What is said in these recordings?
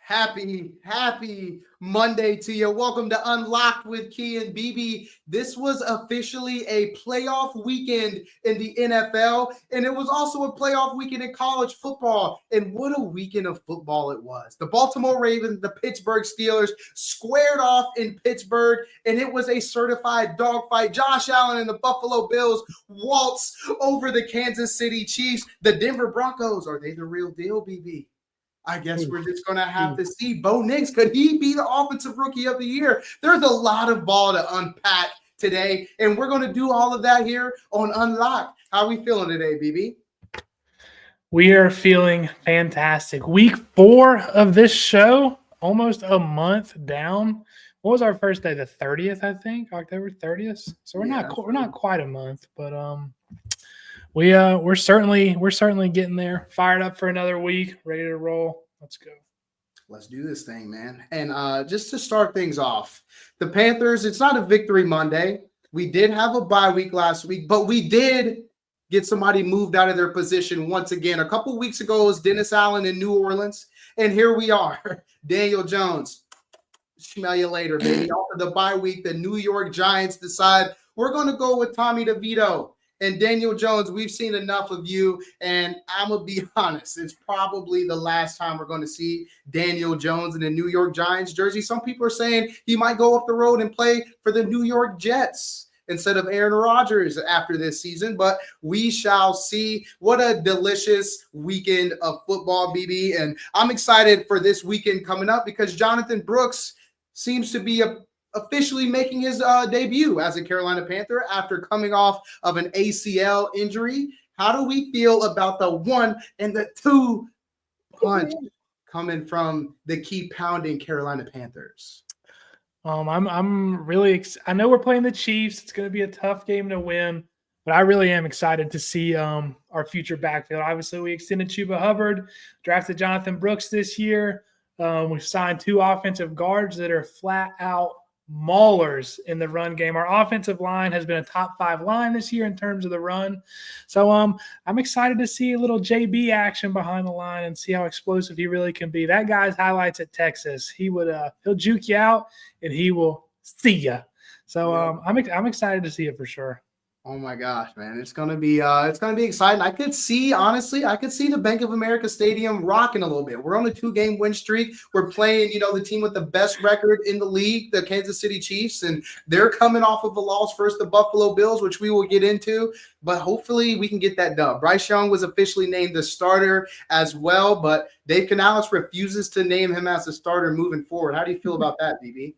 Happy Monday to you. Welcome to Unlocked with Key and BB. This was officially a playoff weekend in the NFL, and it was also a playoff weekend in college football. And what a weekend of football it was. The Baltimore Ravens, the Pittsburgh Steelers squared off in Pittsburgh, and it was a certified dogfight. Josh Allen and the Buffalo Bills waltz over the Kansas City Chiefs. The Denver Broncos, are they the real deal, BB? I guess we're just going to have to see. Bo Nix, could he be the offensive rookie of the year? There's a lot of ball to unpack today, and we're going to do all of that here on Unlocked. How are we feeling today, BB? We are feeling fantastic. Week 4 of this show, almost a month down. What was our first day? The 30th, I think, October 30th. So we're not quite a month, but we're certainly getting there. Fired up for another week, ready to roll. Let's go. Let's do this thing, man. And just to start things off, the Panthers, it's not a victory Monday. We did have a bye week last week, but we did get somebody moved out of their position once again. A couple weeks ago, it was Dennis Allen in New Orleans, and here we are. Daniel Jones. Smell you later, baby. After the bye week, the New York Giants decide we're going to go with Tommy DeVito. And Daniel Jones, we've seen enough of you, and I'm going to be honest, it's probably the last time we're going to see Daniel Jones in the New York Giants jersey. Some people are saying he might go up the road and play for the New York Jets instead of Aaron Rodgers after this season, but we shall see. What a delicious weekend of football, BB, and I'm excited for this weekend coming up because Jonathan Brooks seems to be officially making his debut as a Carolina Panther after coming off of an ACL injury. How do we feel about the 1 and the 2 punch coming from the keep pounding Carolina Panthers? I'm really I know we're playing the Chiefs. It's going to be a tough game to win, but I really am excited to see our future backfield. Obviously, we extended Chuba Hubbard, drafted Jonathan Brooks this year. We've signed 2 offensive guards that are flat out maulers in the run game. Our offensive line has been a top 5 line this year in terms of the run. So I'm excited to see a little JB action behind the line and see how explosive he really can be. That guy's highlights at Texas. He'll juke you out and he will see you. So I'm excited to see it for sure. Oh my gosh, man. It's gonna be exciting. I could see the Bank of America Stadium rocking a little bit. We're on a 2-game win streak. We're playing, the team with the best record in the league, the Kansas City Chiefs, and they're coming off of a loss versus the Buffalo Bills, which we will get into. But hopefully we can get that dub. Bryce Young was officially named the starter as well, but Dave Canales refuses to name him as the starter moving forward. How do you feel about that, BB?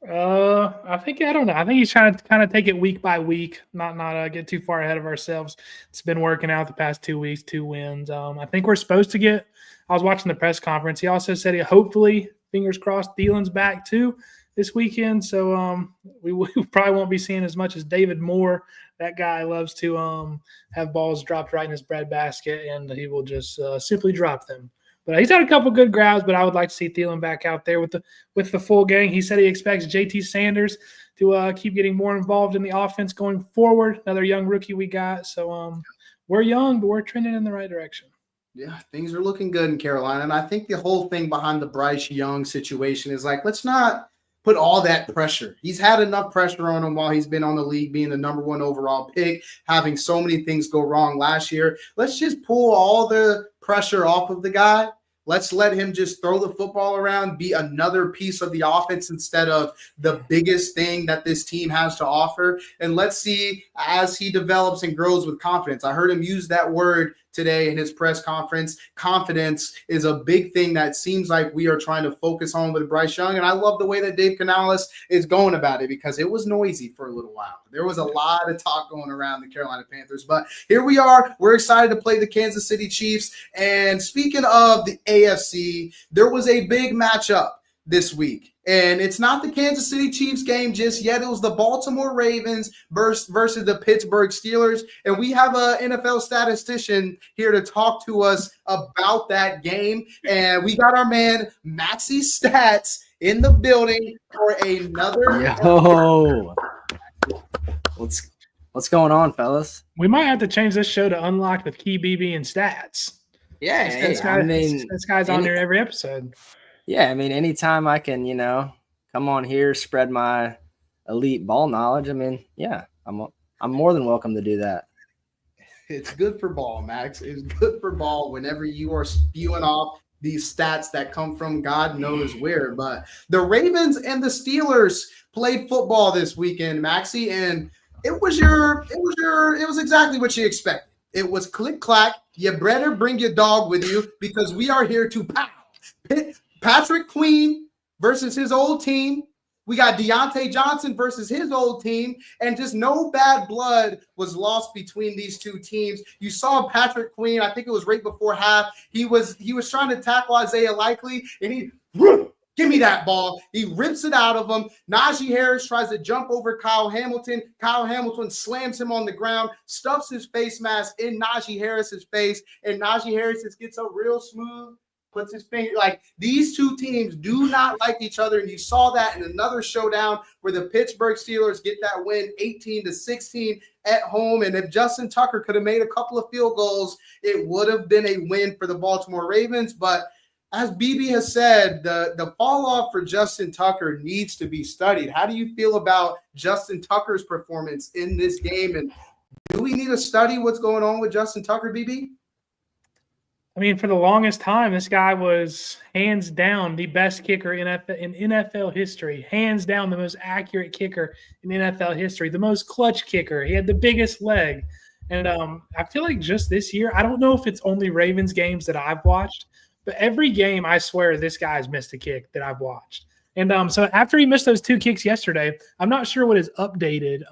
I don't know. I think he's trying to kind of take it week by week, not get too far ahead of ourselves. It's been working out the past 2 weeks, 2 wins. I think we're supposed to get – I was watching the press conference. He also said hopefully, fingers crossed, Thielen's back too this weekend. So we probably won't be seeing as much as David Moore. That guy loves to have balls dropped right in his breadbasket, and he will just simply drop them. But he's had a couple good grabs, but I would like to see Thielen back out there with the full gang. He said he expects JT Sanders to keep getting more involved in the offense going forward. Another young rookie we got. So we're young, but we're trending in the right direction. Yeah, things are looking good in Carolina. And I think the whole thing behind the Bryce Young situation is let's not put all that pressure. He's had enough pressure on him while he's been on the league, being the number 1 overall pick, having so many things go wrong last year. Let's just pull all the pressure off of the guy. Let's let him just throw the football around, be another piece of the offense instead of the biggest thing that this team has to offer. And let's see as he develops and grows with confidence. I heard him use that word today in his press conference. Confidence is a big thing that seems like we are trying to focus on with Bryce Young. And I love the way that Dave Canales is going about it because it was noisy for a little while. There was a lot of talk going around the Carolina Panthers. But here we are. We're excited to play the Kansas City Chiefs. And speaking of the AFC, there was a big matchup this week. And it's not the Kansas City Chiefs game just yet. It was the Baltimore Ravens versus the Pittsburgh Steelers. And we have an NFL statistician here to talk to us about that game. And we got our man, Maxi Stats, in the building for another. Yo. What's going on, fellas? We might have to change this show to Unlocked with Key, BB, and Stats. Yeah, this guy's on there every episode. Yeah, I mean, anytime I can, come on here, spread my elite ball knowledge. I mean, yeah, I'm more than welcome to do that. It's good for ball, Max. It's good for ball whenever you are spewing off these stats that come from God knows where. But the Ravens and the Steelers played football this weekend, Maxie, and it was exactly what you expected. It was click clack. You better bring your dog with you because we are here to pow. Patrick Queen versus his old team. We got Deontay Johnson versus his old team, and just no bad blood was lost between these two teams. You saw Patrick Queen, I think it was right before half. He was trying to tackle Isaiah Likely, and he give me that ball. He rips it out of him. Najee Harris tries to jump over Kyle Hamilton. Kyle Hamilton slams him on the ground, stuffs his face mask in Najee Harris's face, and Najee Harris just gets up real smooth. Puts his finger like these two teams do not like each other, and you saw that in another showdown where the Pittsburgh Steelers get that win 18-16 at home. And if Justin Tucker could have made a couple of field goals, it would have been a win for the Baltimore Ravens. But as BB has said, the fall off for Justin Tucker needs to be studied. How do you feel about Justin Tucker's performance in this game? And do we need to study what's going on with Justin Tucker, BB? I mean, for the longest time, this guy was hands down the best kicker in NFL history, hands down the most accurate kicker in NFL history, the most clutch kicker. He had the biggest leg. And I feel like just this year, I don't know if it's only Ravens games that I've watched, but every game, I swear, this guy's missed a kick that I've watched. And so after he missed those 2 kicks yesterday, I'm not sure what his updated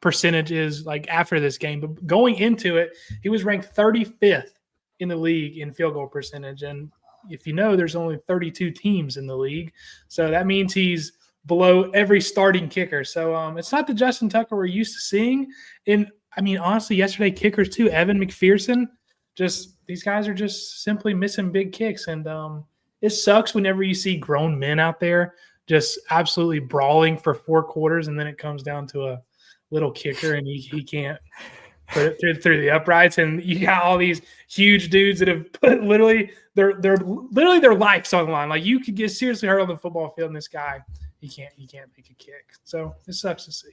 percentage is like after this game, but going into it, he was ranked 35th in the league in field goal percentage. And if you know, there's only 32 teams in the league. So that means he's below every starting kicker. So it's not the Justin Tucker we're used to seeing. And I mean, honestly, yesterday kickers too, Evan McPherson, just these guys are just simply missing big kicks. And it sucks whenever you see grown men out there just absolutely brawling for 4 quarters. And then it comes down to a little kicker and he can't put it through the uprights, and you got all these huge dudes that have put literally their lives on the line. Like you could get seriously hurt on the football field, and this guy he can't make a kick. So it sucks to see.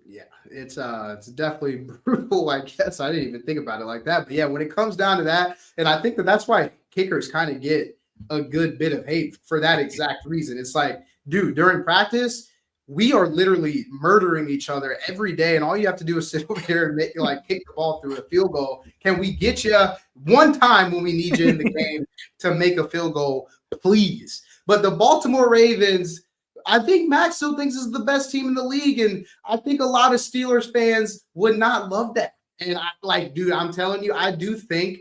Yeah, it's definitely brutal. I guess I didn't even think about it like that, but yeah, when it comes down to that, and I think that's why kickers kind of get a good bit of hate for that exact reason. It's like, dude, during practice, we are literally murdering each other every day, and all you have to do is sit over here and kick the ball through a field goal. Can we get you one time when we need you in the game to make a field goal, please? But the Baltimore Ravens, I think Max still thinks is the best team in the league, and I think a lot of Steelers fans would not love that. And dude, I'm telling you, I do think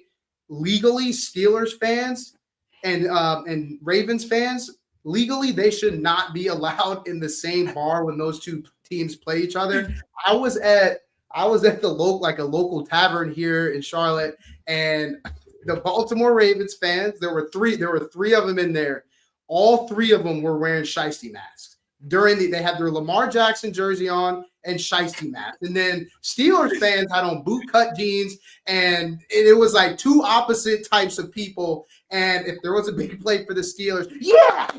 legally Steelers fans and Ravens fans, legally, they should not be allowed in the same bar when those two teams play each other. I was at the local tavern here in Charlotte, and the Baltimore Ravens fans, there were three of them in there. All 3 of them were wearing shiesty masks. They had their Lamar Jackson jersey on and shiesty masks. And then Steelers fans had on bootcut jeans, and it was like 2 opposite types of people. And if there was a big play for the Steelers, yeah.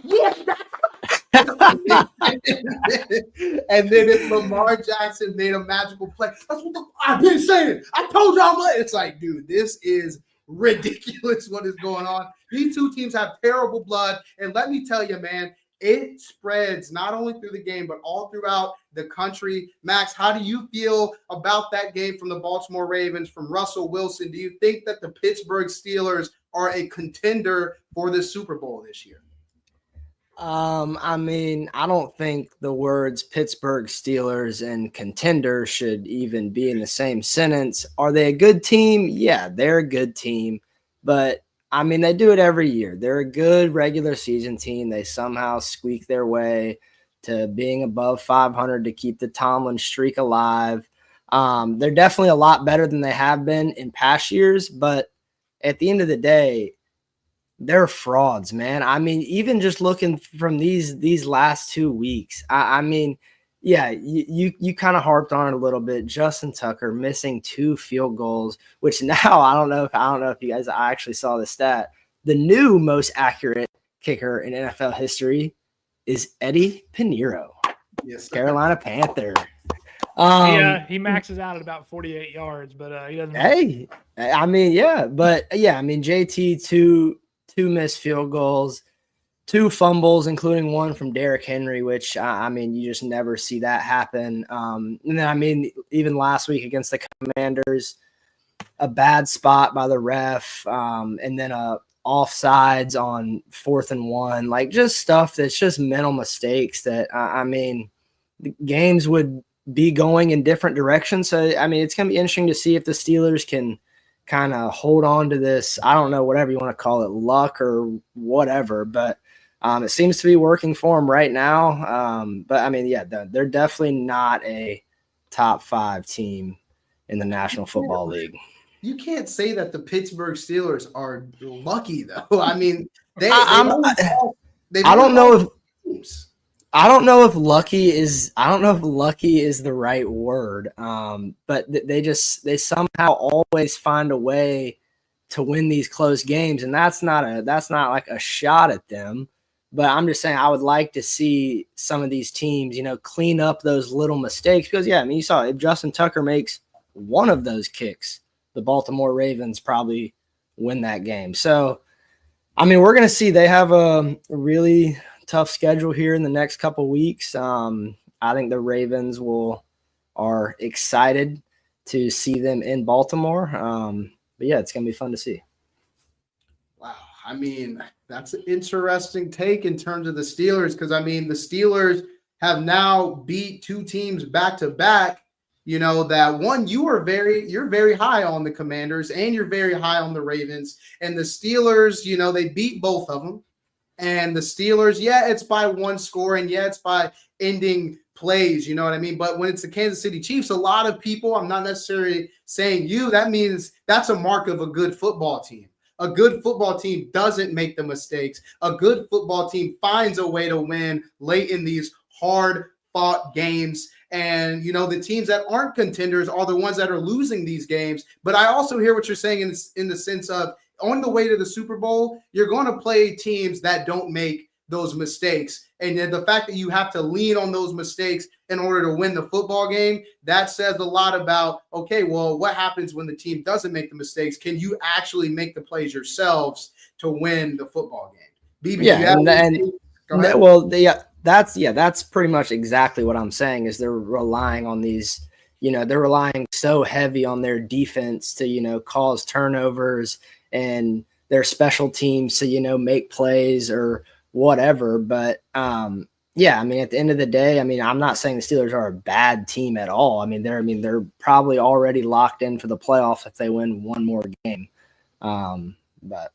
And then if Lamar Jackson made a magical play, that's what I've been saying. I told y'all. It's like, dude, this is ridiculous what is going on. These 2 teams have terrible blood. And let me tell you, man, it spreads not only through the game, but all throughout the country. Max, how do you feel about that game from the Baltimore Ravens, from Russell Wilson? Do you think that the Pittsburgh Steelers are a contender for the Super Bowl this year? I mean, I don't think the words Pittsburgh Steelers and contender should even be in the same sentence. Are they a good team? Yeah, they're a good team. But, I mean, they do it every year. They're a good regular season team. They somehow squeak their way to being above 500 to keep the Tomlin streak alive. They're definitely a lot better than they have been in past years. But at the end of the day, they're frauds, man. I mean, even just looking from these last 2 weeks, I mean, yeah, you kind of harped on it a little bit. Justin Tucker missing 2 field goals, which now I don't know if you guys actually saw the stat. The new most accurate kicker in NFL history is Eddie Pinheiro, Yes. Carolina Panther. He maxes out at about 48 yards, but he doesn't. Hey, I mean, yeah, but yeah, I mean, JT two missed field goals, 2 fumbles, including one from Derrick Henry, which I mean, you just never see that happen. And then I mean, even last week against the Commanders, a bad spot by the ref, and then a offsides on 4th and 1, like just stuff that's just mental mistakes that I mean, the games would be going in different directions. So, I mean, it's going to be interesting to see if the Steelers can kind of hold on to this, I don't know, whatever you want to call it, luck or whatever, but it seems to be working for them right now. But, I mean, yeah, they're definitely not a top 5 team in the National Football League. You can't say that the Pittsburgh Steelers are lucky, though. I mean, I don't know if lucky is the right word. But they somehow always find a way to win these close games, and that's not like a shot at them. But I'm just saying I would like to see some of these teams, clean up those little mistakes, because yeah, I mean, you saw if Justin Tucker makes one of those kicks, the Baltimore Ravens probably win that game. So, I mean, we're going to see. They have a really tough schedule here in the next couple weeks. I think the Ravens are excited to see them in Baltimore. But yeah, it's going to be fun to see. Wow. I mean, that's an interesting take in terms of the Steelers, because I mean, the Steelers have now beat 2 teams back to back. That one, you're very high on the Commanders and you're very high on the Ravens, and the Steelers, they beat both of them. And the Steelers, yeah, it's by 1 score, and yeah, it's by ending plays, you know what I mean? But when it's the Kansas City Chiefs, a lot of people, I'm not necessarily saying that means that's a mark of a good football team. A good football team doesn't make the mistakes. A good football team finds a way to win late in these hard-fought games. And, the teams that aren't contenders are the ones that are losing these games. But I also hear what you're saying in the sense of, on the way to the Super Bowl, you're going to play teams that don't make those mistakes. And then the fact that you have to lean on those mistakes in order to win the football game, that says a lot about, okay, well, what happens when the team doesn't make the mistakes? Can you actually make the plays yourselves to win the football game? BB, that's pretty much exactly what I'm saying is they're relying on these, they're relying so heavy on their defense to, cause turnovers and their special teams to, make plays or whatever. But yeah, I mean, at the end of the day, I mean, I'm not saying the Steelers are a bad team at all. I mean, they're probably already locked in for the playoffs if they win one more game. But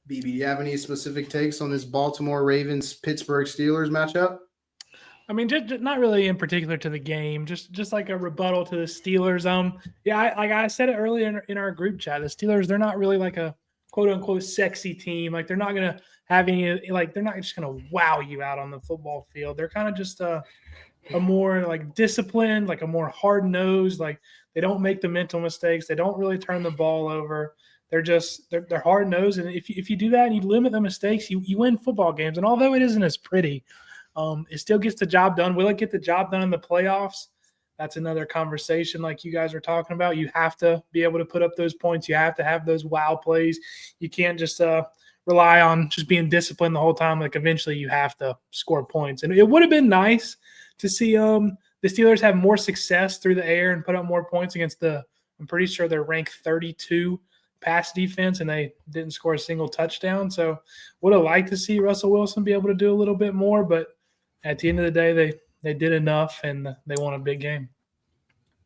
BB, do you have any specific takes on this Baltimore Ravens Pittsburgh Steelers matchup? I mean, just not really in particular to the game, just like a rebuttal to the Steelers. Yeah, like I said it earlier in our group chat, the Steelers, they're not really like a quote unquote sexy team. Like they're not gonna have any, like they're not just gonna wow you out on the football field. They're kind of just a more like disciplined, like a more hard nosed. Like they don't make the mental mistakes. They don't really turn the ball over. They're hard nosed, and if you do that and you limit the mistakes, you win football games. And although it isn't as pretty, it still gets the job done. Will it get the job done in the playoffs? That's another conversation like you guys are talking about. You have to be able to put up those points. You have to have those wow plays. You can't just rely on just being disciplined the whole time. Like eventually you have to score points. And it would have been nice to see the Steelers have more success through the air and put up more points against I'm pretty sure they're ranked 32 pass defense, and they didn't score a single touchdown. So would have liked to see Russell Wilson be able to do a little bit more, but at the end of the day, they did enough, and they won a big game.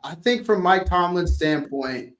I think from Mike Tomlin's standpoint,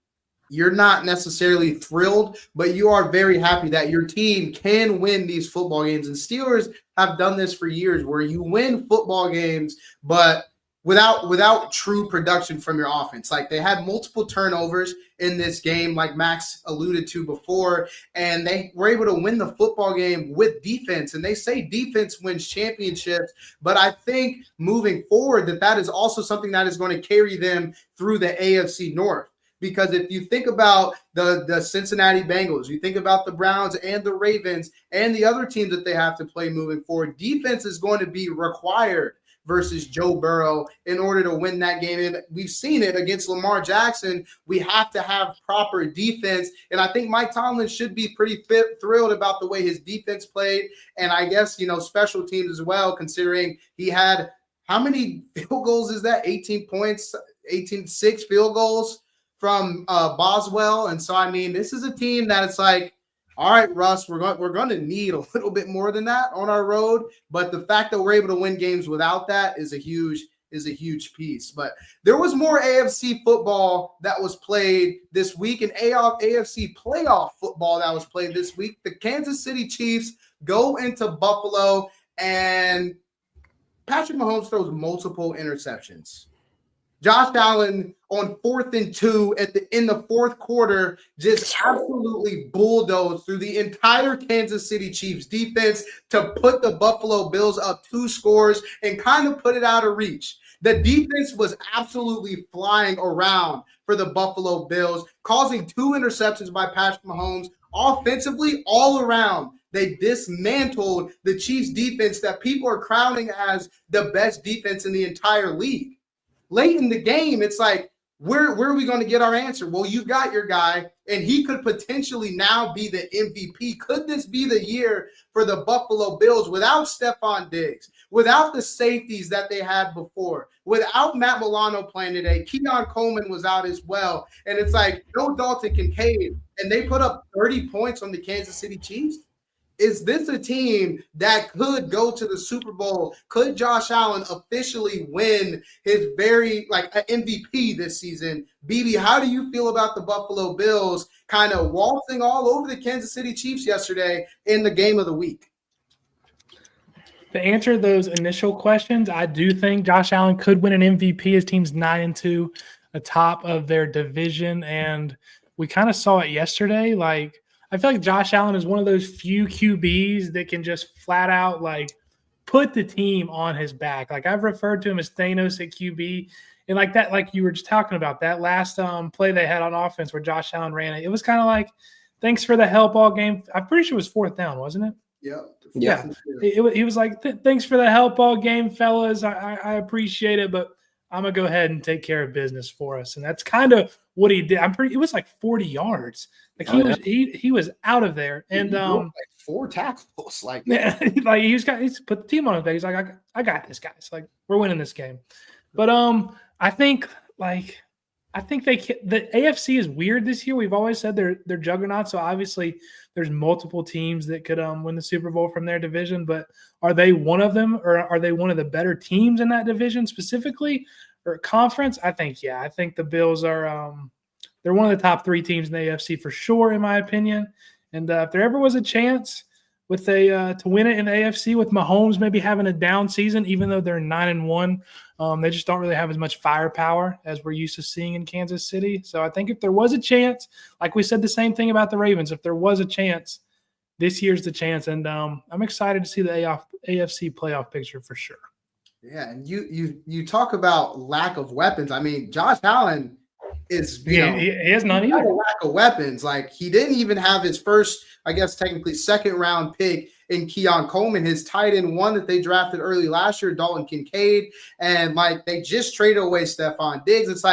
you're not necessarily thrilled, but you are very happy that your team can win these football games. And Steelers have done this for years where you win football games, but without true production from your offense. Like they had multiple turnovers in this game, like Max alluded to before, and they were able to win the football game with defense. And they say defense wins championships, but I think moving forward that is also something that is going to carry them through the AFC North. Because if you think about the Cincinnati Bengals, you think about the Browns and the Ravens and the other teams that they have to play moving forward, defense is going to be required versus Joe Burrow in order to win that game. And we've seen it against Lamar Jackson. We have to have proper defense. And I think Mike Tomlin should be pretty thrilled about the way his defense played. And I guess, special teams as well, considering he had how many field goals is that? 18 points, 6 field goals from Boswell. And so, I mean, this is a team that it's like, all right, Russ, we're going to need a little bit more than that on our road. But the fact that we're able to win games without that is a huge piece. But there was more AFC football that was played this week and AFC playoff football that was played this week. The Kansas City Chiefs go into Buffalo, and Patrick Mahomes throws multiple interceptions. Josh Allen on 4th and 2 in the fourth quarter just absolutely bulldozed through the entire Kansas City Chiefs defense to put the Buffalo Bills up 2 scores and kind of put it out of reach. The defense was absolutely flying around for the Buffalo Bills, causing 2 interceptions by Patrick Mahomes. Offensively, all around, they dismantled the Chiefs defense that people are crowning as the best defense in the entire league. Late in the game, it's like, where are we going to get our answer? Well, you've got your guy, and he could potentially now be the MVP. Could this be the year for the Buffalo Bills without Stephon Diggs, without the safeties that they had before, without Matt Milano playing today? Keon Coleman was out as well. And it's like, no Dalton Kincaid, and they put up 30 points on the Kansas City Chiefs. Is this a team that could go to the Super Bowl? Could Josh Allen officially win his MVP this season? BB, how do you feel about the Buffalo Bills kind of waltzing all over the Kansas City Chiefs yesterday in the game of the week? To answer those initial questions, I do think Josh Allen could win an MVP. His team's 9-2, atop of their division, and we kind of saw it yesterday. I feel like Josh Allen is one of those few QBs that can just flat out put the team on his back. I've referred to him as Thanos at QB, and that, you were just talking about that last play they had on offense where Josh Allen ran it. It was kind of like, thanks for the help all game. I'm pretty sure it was 4th down, wasn't it? Yeah. He was like, thanks for the help all game, fellas. I appreciate it, but I'm gonna go ahead and take care of business for us. And that's kind of what he did. It was 40 yards. He was out of there. And 4 tackles. he's put the team on his back. He's like, I got this, guys. We're winning this game. But I think the AFC is weird this year. We've always said they're juggernauts. So obviously there's multiple teams that could win the Super Bowl from their division. But are they one of them, or are they one of the better teams in that division specifically, or conference? I think the Bills are they're one of the top 3 teams in the AFC for sure, in my opinion. And if there ever was a chance to win it in the AFC with Mahomes maybe having a down season, even though they're 9-1, they just don't really have as much firepower as we're used to seeing in Kansas City. So I think if there was a chance, like we said the same thing about the Ravens, if there was a chance, this year's the chance. And I'm excited to see the AFC playoff picture for sure. Yeah, and you talk about lack of weapons. I mean, Josh Allen is he has none either. A lack of weapons. He didn't even have his first, I guess technically second round pick in Keon Coleman, his tight end 1 that they drafted early last year, Dalton Kincaid, and they just traded away Stephon Diggs. It's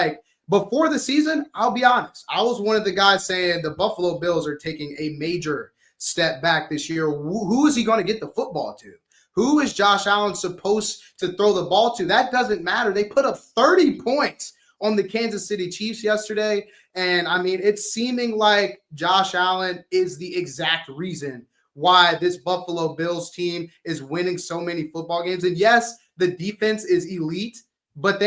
before the season, I'll be honest, I was one of the guys saying the Buffalo Bills are taking a major step back this year. Who is he going to get the football to? Who is Josh Allen supposed to throw the ball to? That doesn't matter. They put up 30 points on the Kansas City Chiefs yesterday. And I mean, it's seeming like Josh Allen is the exact reason why this Buffalo Bills team is winning so many football games. And yes, the defense is elite, but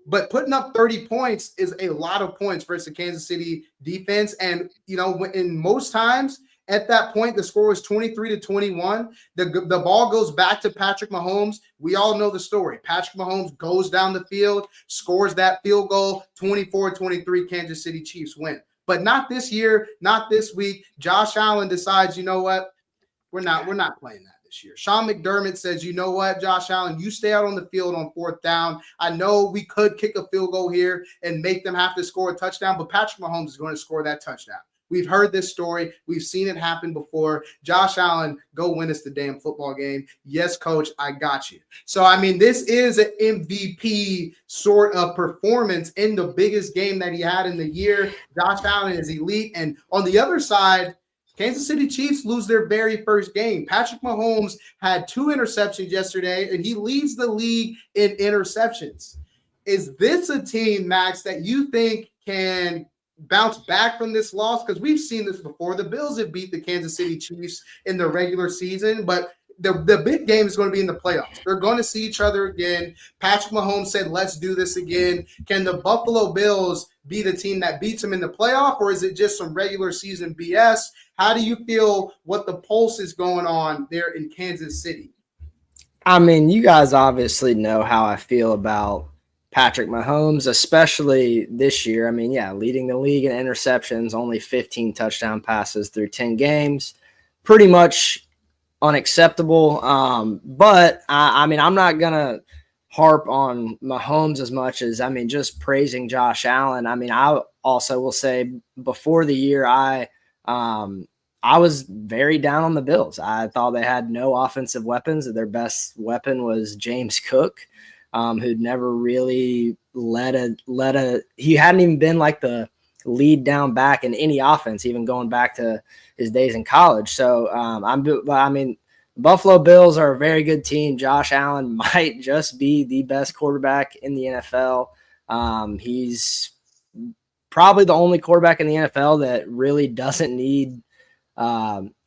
but putting up 30 points is a lot of points versus the Kansas City defense. And, in most times at that point, the score was 23-21. The ball goes back to Patrick Mahomes. We all know the story. Patrick Mahomes goes down the field, scores that field goal, 24-23, Kansas City Chiefs win. But not this year, not this week. Josh Allen decides, you know what? We're not playing that this this year. Sean McDermott says, you know what, Josh Allen, you stay out on the field on 4th down. I know we could kick a field goal here and make them have to score a touchdown, but Patrick Mahomes is going to score that touchdown. We've heard this story. We've seen it happen before. Josh Allen, go win us the damn football game. Yes, coach, I got you. So, I mean, this is an MVP sort of performance in the biggest game that he had in the year. Josh Allen is elite. And on the other side, Kansas City Chiefs lose their very first game. Patrick Mahomes had 2 interceptions yesterday, and he leads the league in interceptions. Is this a team, Max, that you think can bounce back from this loss? Because we've seen this before. The Bills have beat the Kansas City Chiefs in the regular season, but the big game is going to be in the playoffs. They're going to see each other again. Patrick Mahomes said, let's do this again. Can the Buffalo Bills be the team that beats them in the playoff, or is it just some regular season BS? How do you feel what the pulse is going on there in Kansas City? I mean, you guys obviously know how I feel about Patrick Mahomes, especially this year. I mean, yeah, leading the league in interceptions, only 15 touchdown passes through 10 games. Pretty much unacceptable. But I mean, I'm not going to harp on Mahomes as much as, I mean, just praising Josh Allen. I mean, I also will say before the year, I was very down on the Bills. I thought they had no offensive weapons. Their best weapon was James Cook, who'd never really he hadn't even been like the lead down back in any offense, even going back to his days in college. So I mean, Buffalo Bills are a very good team. Josh Allen might just be the best quarterback in the NFL. He's probably the only quarterback in the NFL that really doesn't need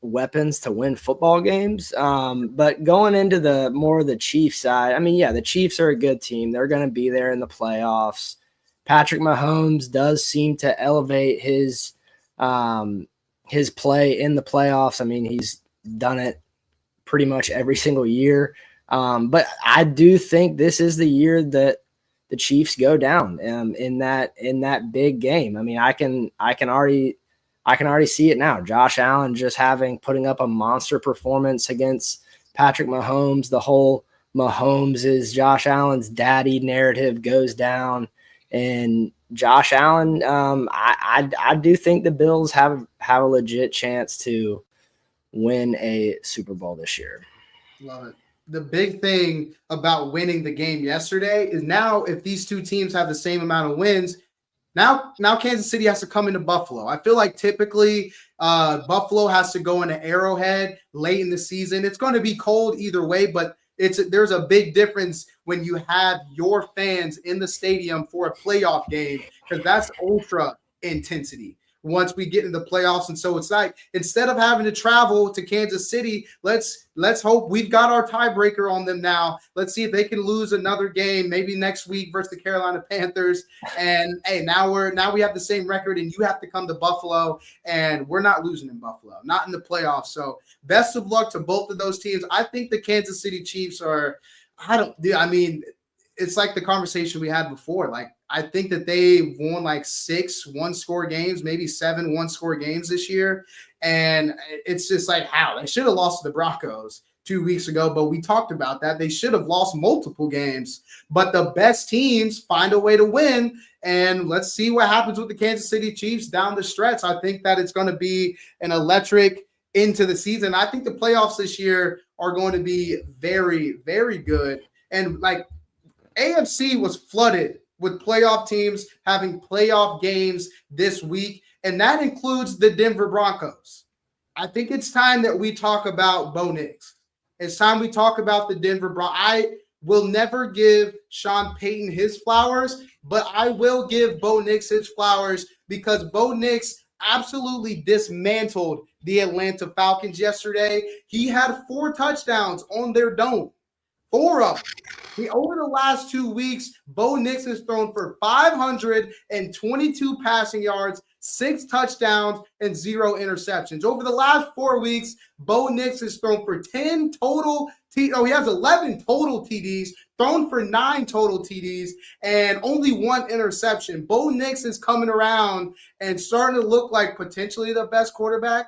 weapons to win football games. But going into the Chiefs side, I mean, yeah, the Chiefs are a good team. They're going to be there in the playoffs. Patrick Mahomes does seem to elevate his play in the playoffs. I mean, he's done it pretty much every single year. But I do think this is the year that the Chiefs go down in that big game. I mean, I can already see it now. Josh Allen just putting up a monster performance against Patrick Mahomes. The whole Mahomes is Josh Allen's daddy narrative goes down, and Josh Allen. I do think the Bills have a legit chance to win a Super Bowl this year. Love it. The big thing about winning the game yesterday is now if these two teams have the same amount of wins, now Kansas City has to come into Buffalo. I feel like typically Buffalo has to go into Arrowhead late in the season. It's going to be cold either way, but there's a big difference when you have your fans in the stadium for a playoff game, because that's ultra intensity once we get into the playoffs. And so it's like, instead of having to travel to Kansas City, let's hope we've got our tiebreaker on them now. Let's see if they can lose another game, maybe next week versus the Carolina Panthers. And hey, now we have the same record, and you have to come to Buffalo, and we're not losing in Buffalo, not in the playoffs. So best of luck to both of those teams. I think the Kansas City Chiefs it's like the conversation we had before. Like, I think that they won like 6 one-score games, maybe 7 one-score games this year. And it's just like, how? They should have lost to the Broncos 2 weeks ago, but we talked about that. They should have lost multiple games. But the best teams find a way to win. And let's see what happens with the Kansas City Chiefs down the stretch. I think that it's going to be an electric into the season. I think the playoffs this year are going to be very, very good. And like, AFC was flooded with playoff teams having playoff games this week, and that includes the Denver Broncos. I think it's time that we talk about Bo Nix. It's time we talk about the Denver Broncos. I will never give Sean Payton his flowers, but I will give Bo Nix his flowers, because Bo Nix absolutely dismantled the Atlanta Falcons yesterday. He had 4 touchdowns on their dome. 4 of them. Over the last 2 weeks, Bo Nix has thrown for 522 passing yards, 6 touchdowns, and 0 interceptions. Over the last 4 weeks, Bo Nix has thrown for 10 total. He has 11 total TDs, thrown for 9 total TDs, and only 1 interception. Bo Nix is coming around and starting to look like potentially the best quarterback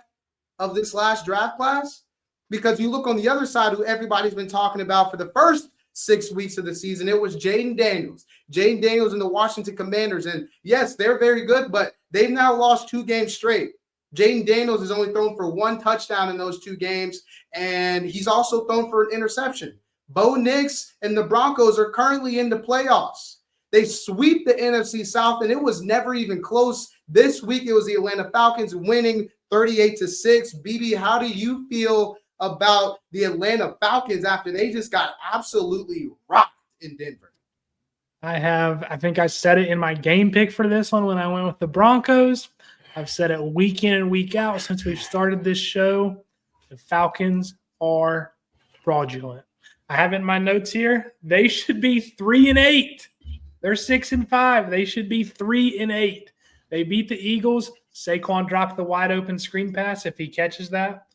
of this last draft class. because you look on the other side, who everybody's been talking about for the first 6 weeks of the season, it was Jaden Daniels. Jaden Daniels and the Washington Commanders. And yes, they're very good, but they've now lost 2 games straight. Jaden Daniels has only thrown for 1 touchdown in those 2 games, and he's also thrown for an interception. Bo Nix and the Broncos are currently in the playoffs. They sweep the NFC South, and it was never even close. This week, it was the Atlanta Falcons winning 38-6. BB, how do you feel about the Atlanta Falcons after they just got absolutely rocked in Denver? I think I said it in my game pick for this one when I went with the Broncos. I've said it week in and week out since we've started this show. The Falcons are fraudulent. I have it in my notes here. They should be 3-8. They're 6-5. They should be 3-8. They beat the Eagles. Saquon dropped the wide open screen pass. If he catches that,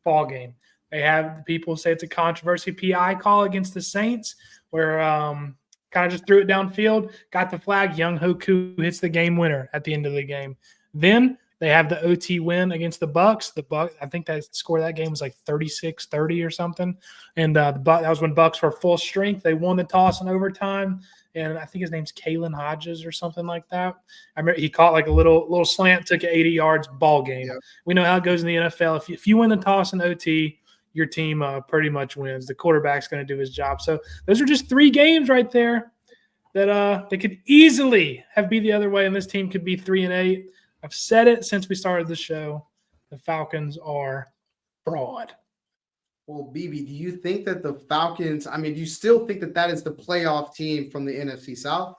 ball game. They have people say it's a controversy PI call against the Saints, where kind of just threw it downfield, got the flag. Young Hoku hits the game winner at the end of the game. Then they have the OT win against the Bucks. I think that score of that game was like 36-30 or something. And that was when Bucks were full strength. They won the toss in overtime. And I think his name's Kalen Hodges or something like that. I remember he caught like a little slant, took it 80 yards, ball game. Yeah. We know how it goes in the NFL. If you win the toss in OT, your team pretty much wins. The quarterback's going to do his job. So those are just 3 games right there that they could easily have be the other way, and this team could be 3-8. I've said it since we started the show. The Falcons are fraud. Well, BB, do you think that the Falcons, do you still think that is the playoff team from the NFC South?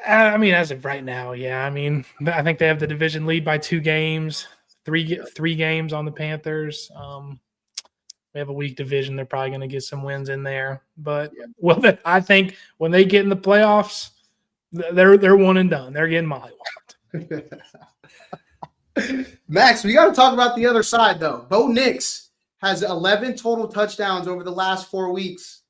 As of right now, yeah. I think they have the division lead by 2 games, three games on the Panthers. We have a weak division. They're probably going to get some wins in there. But, I think when they get in the playoffs, they're one and done. They're getting mollywopped. Max, we got to talk about the other side, though. Bo Nix has 11 total touchdowns over the last 4 weeks.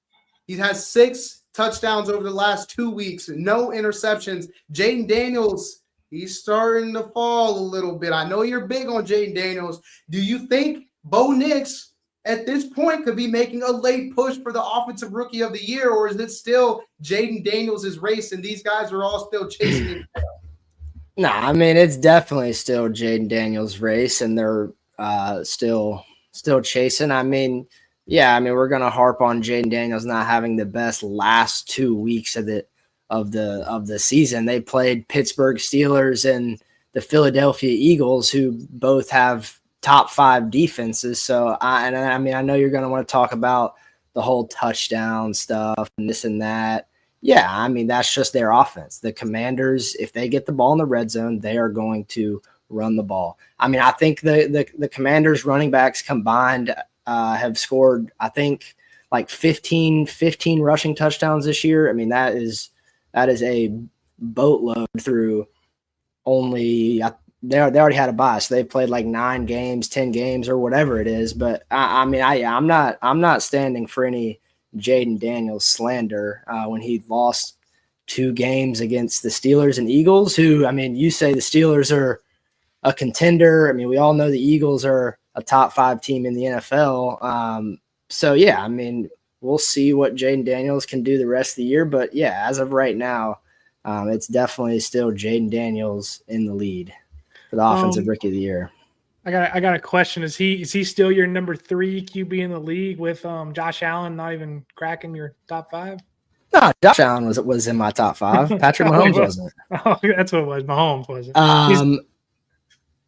He has 6 touchdowns over the last 2 weeks, no interceptions. Jaden Daniels, he's starting to fall a little bit. I know you're big on Jaden Daniels. Do you think Bo Nix at this point could be making a late push for the Offensive Rookie of the Year, or is it still Jaden Daniels' race and these guys are all still chasing him? No, it's definitely still Jaden Daniels' race, and they're still chasing. We're gonna harp on Jaden Daniels not having the best last 2 weeks of the season. They played Pittsburgh Steelers and the Philadelphia Eagles, who both have top 5 defenses. So I know you're gonna want to talk about the whole touchdown stuff and this and that. Yeah, that's just their offense. The Commanders, if they get the ball in the red zone, they are going to run the ball. I think the Commanders running backs combined have scored, I think, like 15 rushing touchdowns this year. That is a boatload through only they already had a bye, so they played like 9 games, 10 games, or whatever it is. But I'm not standing for any Jaden Daniels slander when he lost 2 games against the Steelers and Eagles, who, you say the Steelers are a contender. We all know the Eagles are a top 5 team in the NFL. We'll see what Jaden Daniels can do the rest of the year. But yeah, as of right now, it's definitely still Jaden Daniels in the lead for the Offensive Rookie of the Year. I got a question. Is he still your number 3 QB in the league with Josh Allen not even cracking your top 5? No, Josh Allen was in my top 5. Patrick Mahomes wasn't. Oh, that's what it was. Mahomes wasn't.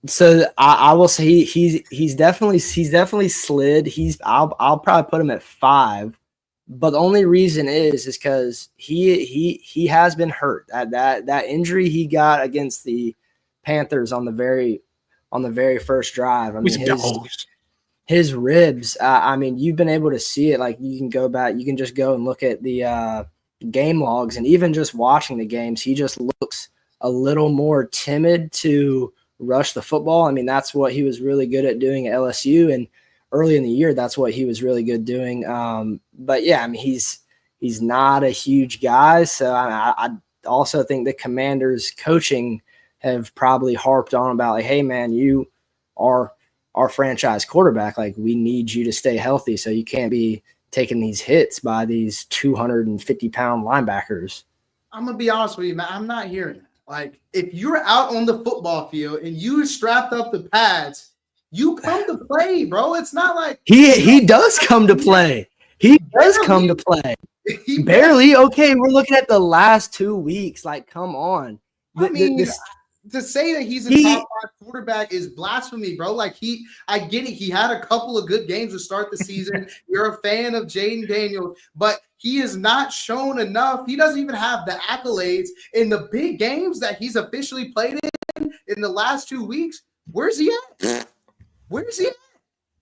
So I will say he's definitely slid. I'll probably put him at 5, but the only reason is because he has been hurt. That injury he got against the Panthers on the very first drive. His ribs. You've been able to see it. Like, you can go back. You can just go and look at the game logs, and even just watching the games, he just looks a little more timid to rush the football. That's what he was really good at doing at LSU, and early in the year, that's what he was really good doing. But yeah, he's not a huge guy. So I also think the Commanders coaching have probably harped on about, like, hey man, you are our franchise quarterback. Like, we need you to stay healthy, so you can't be taking these hits by these 250-pound linebackers. I'm gonna be honest with you, man. I'm not hearing that. Like, if you're out on the football field and you strapped up the pads, you come to play, bro. It's not like he does come to play. He does come to play. He Barely. Okay, we're looking at the last 2 weeks. Like, come on. I mean, to say that he's a top 5 quarterback is blasphemy, bro. Like, I get it. He had a couple of good games to start the season. You're a fan of Jayden Daniels, but he has not shown enough. He doesn't even have the accolades in the big games that he's officially played in the last 2 weeks. Where's he at? Where's he at?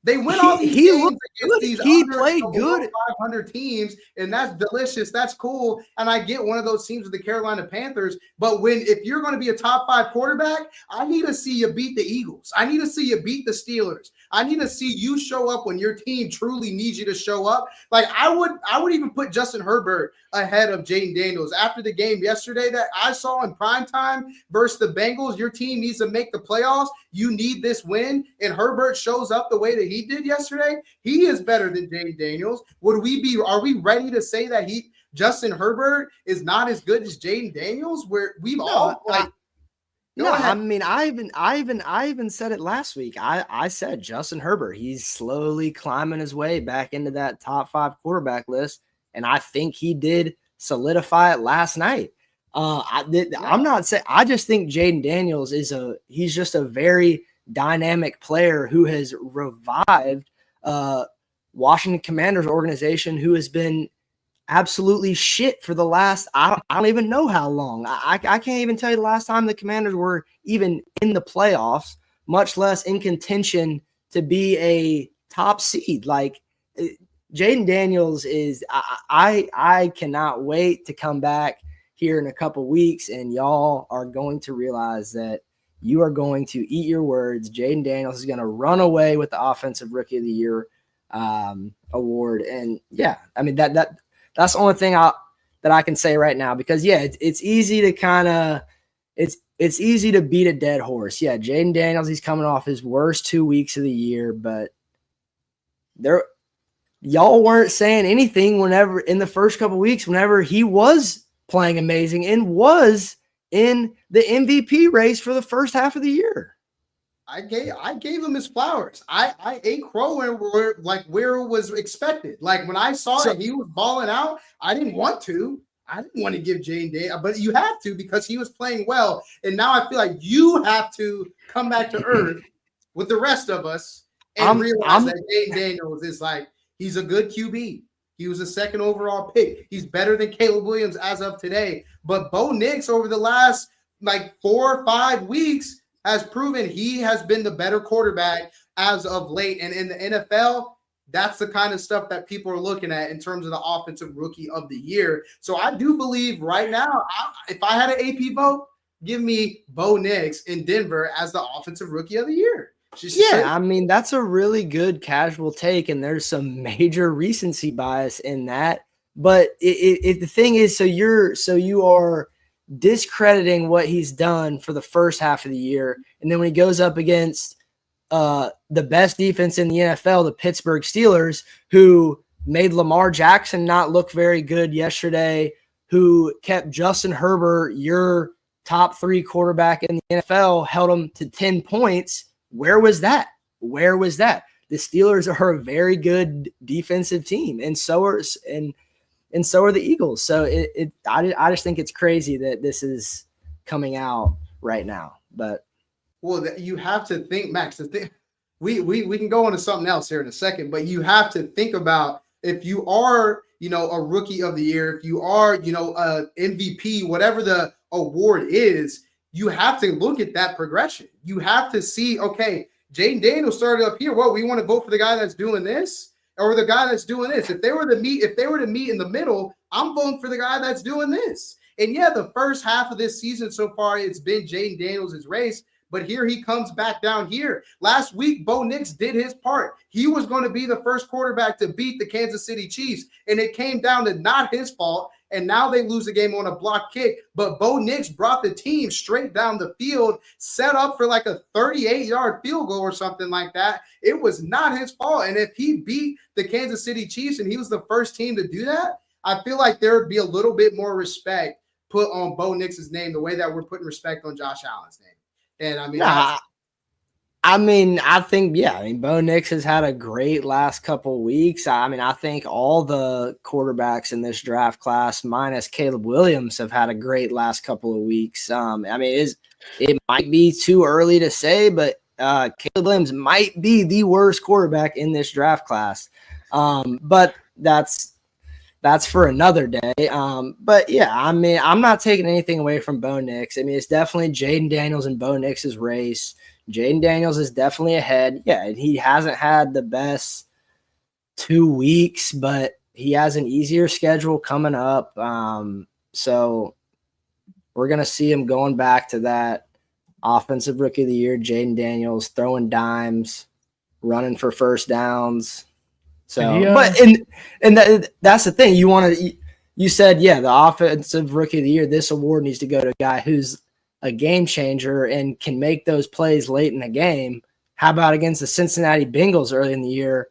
They win all these games against these played good 500 teams, and that's delicious. That's cool. And I get one of those teams with the Carolina Panthers. But if you're going to be a top 5 quarterback, I need to see you beat the Eagles. I need to see you beat the Steelers. I need to see you show up when your team truly needs you to show up. Like, I would even put Justin Herbert ahead of Jayden Daniels after the game yesterday that I saw in primetime versus the Bengals. Your team needs to make the playoffs. You need this win, and Herbert shows up the way that he did yesterday. He is better than Jayden Daniels. Are we ready to say that Justin Herbert is not as good as Jayden Daniels? I mean, I even said it last week. I said Justin Herbert, he's slowly climbing his way back into that top 5 quarterback list, and I think he did solidify it last night. I'm not saying. I just think Jayden Daniels he's just a very dynamic player who has revived Washington Commanders organization, who has been absolutely shit for the last I don't even know how long. I can't even tell you the last time the Commanders were even in the playoffs, much less in contention to be a top seed. Like, Jayden Daniels is I cannot wait to come back here in a couple weeks, and y'all are going to realize that you are going to eat your words. Jayden Daniels is going to run away with the Offensive Rookie of the Year award. And yeah, I mean, that's the only thing that I can say right now, because it's easy to it's easy to beat a dead horse. Yeah, Jayden Daniels, he's coming off his worst 2 weeks of the year, but y'all weren't saying anything whenever in the first couple weeks, whenever he was playing amazing and was in the MVP race for the first half of the year. I gave him his flowers. I ate crow where it was expected. Like, when I saw that he was balling out, I didn't want to. I didn't want to give Jayden Daniels, but you have to, because he was playing well. And now I feel like you have to come back to earth with the rest of us and realize that Jayden Daniels is like, he's a good QB. He was a 2nd overall pick. He's better than Caleb Williams as of today. But Bo Nix, over the last 4 or 5 weeks, has proven he has been the better quarterback as of late. And in the NFL, that's the kind of stuff that people are looking at in terms of the Offensive Rookie of the Year. So I do believe right now, if I had an AP vote, give me Bo Nix in Denver as the Offensive Rookie of the Year. I mean, that's a really good casual take, and there's some major recency bias in that. But the thing is, so you are discrediting what he's done for the first half of the year, and then when he goes up against the best defense in the NFL, the Pittsburgh Steelers, who made Lamar Jackson not look very good yesterday, who kept Justin Herbert, your top 3 quarterback in the NFL, held him to 10 points. Where was that? The Steelers are a very good defensive team, and so are the Eagles. So I just think it's crazy that this is coming out right now. But you have to think, Max. We can go on to something else here in a second, but you have to think about, if you are a Rookie of the Year, if you are a MVP, whatever the award is, you have to look at that progression. You have to see, okay, Jayden Daniels started up here. Well, we want to vote for the guy that's doing this or the guy that's doing this. If they were to meet in the middle, I'm voting for the guy that's doing this. And yeah, the first half of this season so far, it's been Jayden Daniels' race, but here he comes back down here. Last week, Bo Nix did his part. He was going to be the first quarterback to beat the Kansas City Chiefs, and it came down to not his fault. and now they lose the game on a block kick. But Bo Nix brought the team straight down the field, set up for like a 38-yard field goal or something like that. It was not his fault. And if he beat the Kansas City Chiefs and he was the first team to do that, I feel like there would be a little bit more respect put on Bo Nix's name the way that we're putting respect on Josh Allen's name. And I mean, I think, Bo Nix has had a great last couple weeks. I think all the quarterbacks in this draft class, minus Caleb Williams, have had a great last couple of weeks. It might be too early to say, but Caleb Williams might be the worst quarterback in this draft class. But that's for another day. I'm not taking anything away from Bo Nix. It's definitely Jayden Daniels and Bo Nix's race. Jayden Daniels is definitely ahead. Yeah, he hasn't had the best 2 weeks, but he has an easier schedule coming up. So we're going to see him going back to that offensive rookie of the year, Jayden Daniels, throwing dimes, running for first downs. So, that's the thing. You said, the offensive rookie of the year, this award needs to go to a guy who's a game changer and can make those plays late in the game. How about against the Cincinnati Bengals early in the year?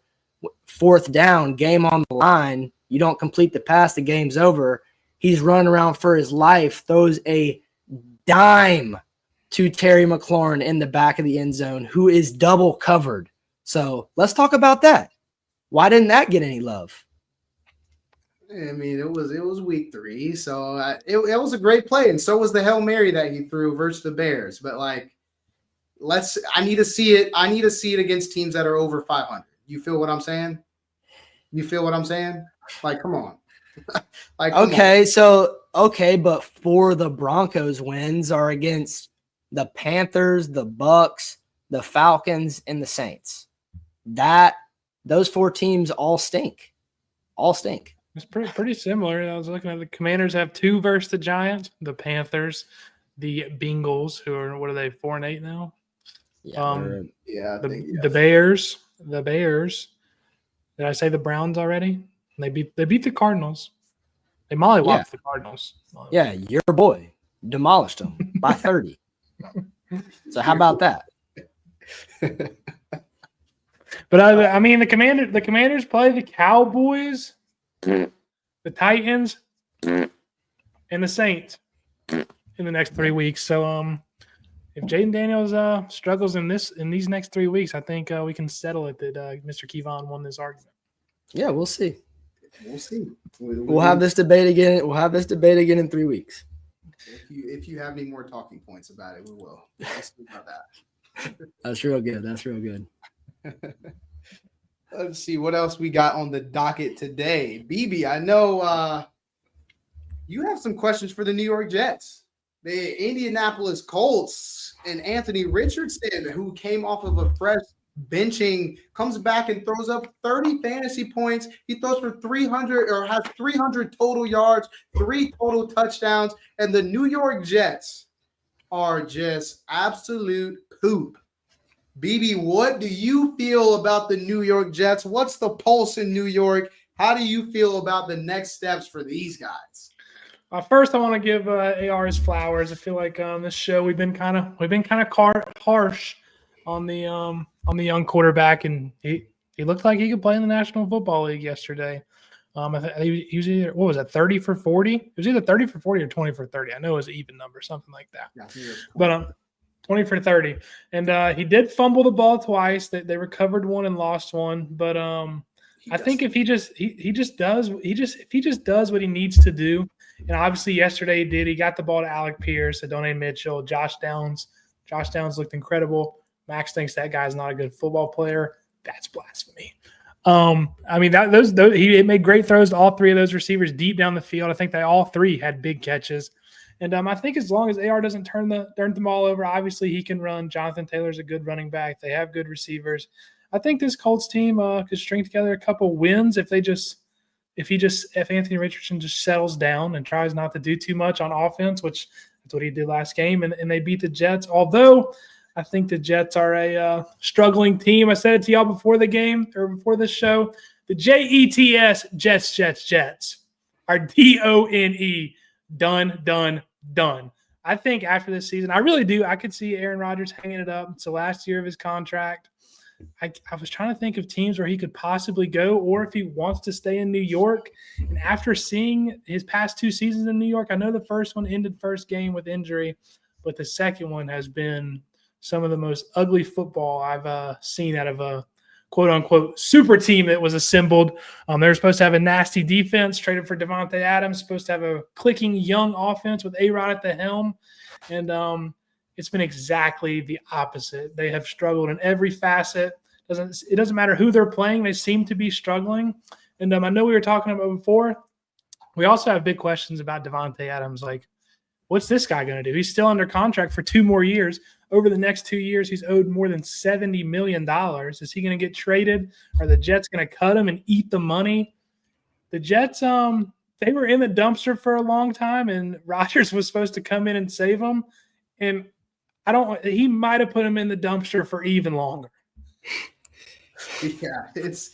4th down, game on the line. You don't complete the pass, the game's over. He's running around for his life, throws a dime to Terry McLaurin in the back of the end zone, who is double covered. So let's talk about that. Why didn't that get any love? It was week 3, so it was a great play, and so was the Hail Mary that he threw versus the Bears. But I need to see it. I need to see it against teams that are over 500. You feel what I'm saying? Come on. But for the Broncos, wins are against the Panthers, the Bucks, the Falcons, and the Saints. Those 4 teams all stink. It's pretty similar. I was looking at the Commanders have 2 versus the Giants, the Panthers, the Bengals, who are, what are they, 4-8 now? The Bears. Did I say the Browns already? They beat the Cardinals. They mollywopped the Cardinals. Yeah, your boy demolished them by 30. So how about that? But the Commanders play the Cowboys, the Titans, and the Saints in the next 3 weeks. So if Jayden Daniels struggles in these next 3 weeks, I think we can settle it that Mr. Kevon won this argument. Yeah, we'll see. We'll have this debate again. We'll have this debate again in 3 weeks. If you have any more talking points about it, we will. Let's speak about that. That's real good. Let's see what else we got on the docket today. BB, I know you have some questions for the New York Jets. The Indianapolis Colts and Anthony Richardson, who came off of a fresh benching, comes back and throws up 30 fantasy points. He throws for 300 or has 300 total yards, 3 total touchdowns, and the New York Jets are just absolute poop. BB, what do you feel about the New York Jets? What's the pulse in New York? How do you feel about the next steps for these guys? First, I want to give AR his flowers. I feel like on this show we've been kind of harsh on the young quarterback, and he looked like he could play in the National Football League yesterday. He was either, what was that, 30 for 40? It was either 30 for 40 or 20 for 30. I know it was an even number, something like that. But 20 for 30. And he did fumble the ball twice. They recovered one and lost one. But I think if he just does what he needs to do, and obviously yesterday he did. He got the ball to Alec Pierce, Adonai Mitchell, Josh Downs. Josh Downs looked incredible. Max thinks that guy's not a good football player. That's blasphemy. He made great throws to all 3 of those receivers deep down the field. I think they all 3 had big catches. And I think as long as AR doesn't turn the ball over, obviously he can run. Jonathan Taylor's a good running back. They have good receivers. I think this Colts team could string together a couple wins if Anthony Richardson just settles down and tries not to do too much on offense, which that's what he did last game, and they beat the Jets. Although I think the Jets are a struggling team. I said it to y'all before the game or before the show. The Jets, Jets. are DONE. Done, done, done. I think after this season, I really do. I could see Aaron Rodgers hanging it up. It's the last year of his contract. I was trying to think of teams where he could possibly go, or if he wants to stay in New York. And after seeing his past 2 seasons in New York, I know the first one ended first game with injury, but the second one has been some of the most ugly football I've seen out of a quote-unquote super team that was assembled. They were supposed to have a nasty defense, traded for Devontae Adams, supposed to have a clicking young offense with A-Rod at the helm. And it's been exactly the opposite. They have struggled in every facet. It doesn't matter who they're playing. They seem to be struggling. And I know we were talking about before. We also have big questions about Devontae Adams. Like, what's this guy going to do? He's still under contract for 2 more years. Over the next 2 years, he's owed more than $70 million. Is he going to get traded? Are the Jets going to cut him and eat the money? The Jets, they were in the dumpster for a long time, and Rodgers was supposed to come in and save them. And he might have put him in the dumpster for even longer. Yeah, it's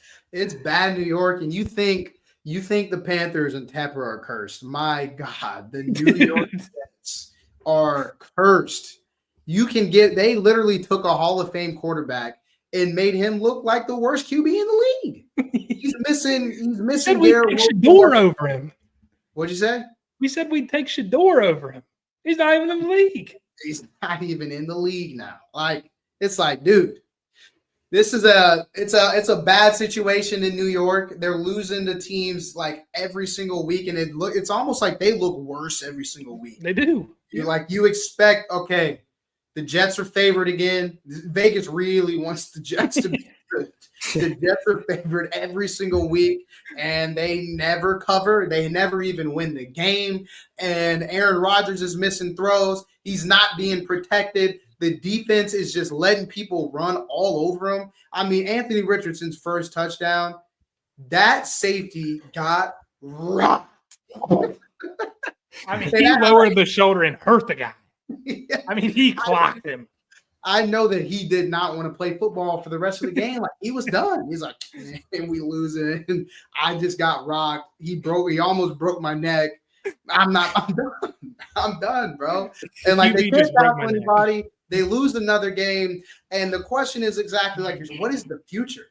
bad New York, and you think the Panthers and Tepper are cursed. My God, the New York Jets are cursed. They literally took a Hall of Fame quarterback and made him look like the worst QB in the league. He's missing we take Shador over him. What'd you say? We said we'd take Shador over him. He's not even in the league. He's not even in the league now. Like, it's like, dude, it's a bad situation in New York. They're losing to teams like every single week, and it's almost like they look worse every single week. They do. You expect, okay, the Jets are favored again. Vegas really wants the Jets to be good. The Jets are favored every single week, and they never cover. They never even win the game. And Aaron Rodgers is missing throws. He's not being protected. The defense is just letting people run all over him. I mean, Anthony Richardson's first touchdown, that safety got rocked. I mean, he lowered the shoulder and hurt the guy. Yeah. I mean, he clocked him. I know that he did not want to play football for the rest of the game. Like, he was done. He's like, and we lose it. And I just got rocked. He almost broke my neck. I'm done. I'm done, bro. And like, they can't stop anybody. They lose another game. And the question is exactly like yours. What is the future?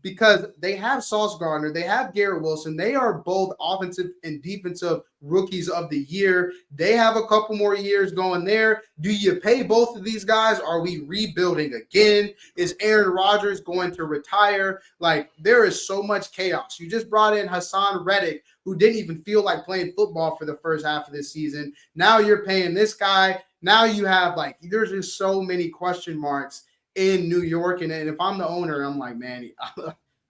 Because they have Sauce Gardner, they have Garrett Wilson. They are both offensive and defensive rookies of the year. They have a couple more years going there. Do you pay both of these guys? Are we rebuilding again? Is Aaron Rodgers going to retire? Like, there is so much chaos. You just brought in Hassan Reddick, who didn't even feel like playing football for the first half of this season. Now you're paying this guy. Now you have, like, there's just so many question marks in New York. And if I'm the owner, I'm like, man,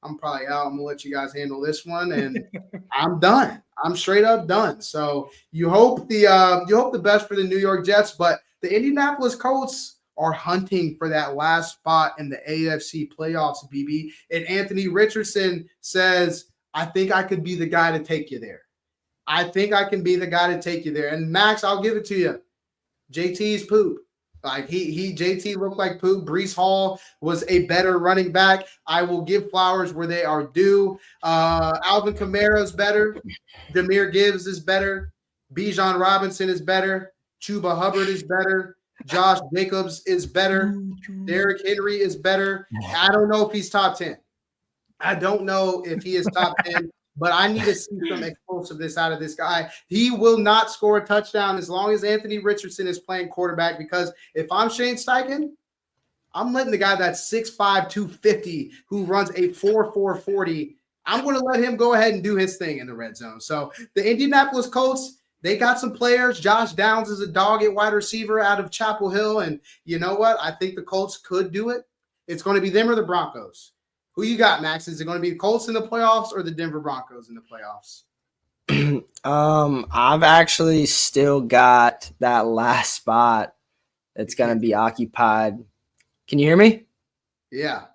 I'm probably out. I'm gonna let you guys handle this one, and I'm done. I'm straight up done. So you hope the best for the New York Jets, but the Indianapolis Colts are hunting for that last spot in the AFC playoffs, BB. And Anthony Richardson says, I think I could be the guy to take you there. I think I can be the guy to take you there. And Max, I'll give it to you. JT's poop. Like, JT looked like poop. Breece Hall was a better running back. I will give flowers where they are due. Alvin Kamara is better. Jahmyr Gibbs is better. Bijan Robinson is better. Chuba Hubbard is better. Josh Jacobs is better. Derrick Henry is better. I don't know if he's top 10. I don't know if he is top 10. But I need to see some explosiveness out of this guy. He will not score a touchdown as long as Anthony Richardson is playing quarterback, because if I'm Shane Steichen, I'm letting the guy that's 6'5", 250, who runs a 4.4 40, I'm going to let him go ahead and do his thing in the red zone. So the Indianapolis Colts, they got some players. Josh Downs is a dog at wide receiver out of Chapel Hill. And you know what? I think the Colts could do it. It's going to be them or the Broncos. Who you got, Max? Is it going to be the Colts in the playoffs or the Denver Broncos in the playoffs? I've actually still got that last spot that's going to be occupied. Can you hear me? Yeah.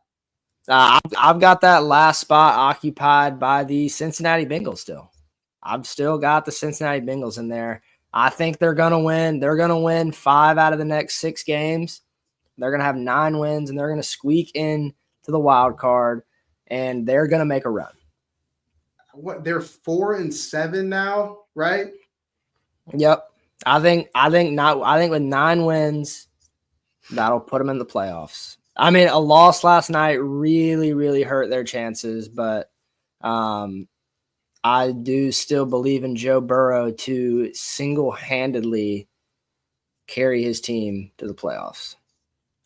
I've got that last spot occupied by the Cincinnati Bengals still. I've still got the Cincinnati Bengals in there. I think they're going to win. They're going to win 5 out of the next 6 games. They're going to have 9 wins, and they're going to squeak in to the wild card, and they're going to make a run. what they're 4-7 now, right? Yep. I think with 9 wins, that'll put them in the playoffs. I mean, a loss last night really, really hurt their chances, but I do still believe in Joe Burrow to single-handedly carry his team to the playoffs.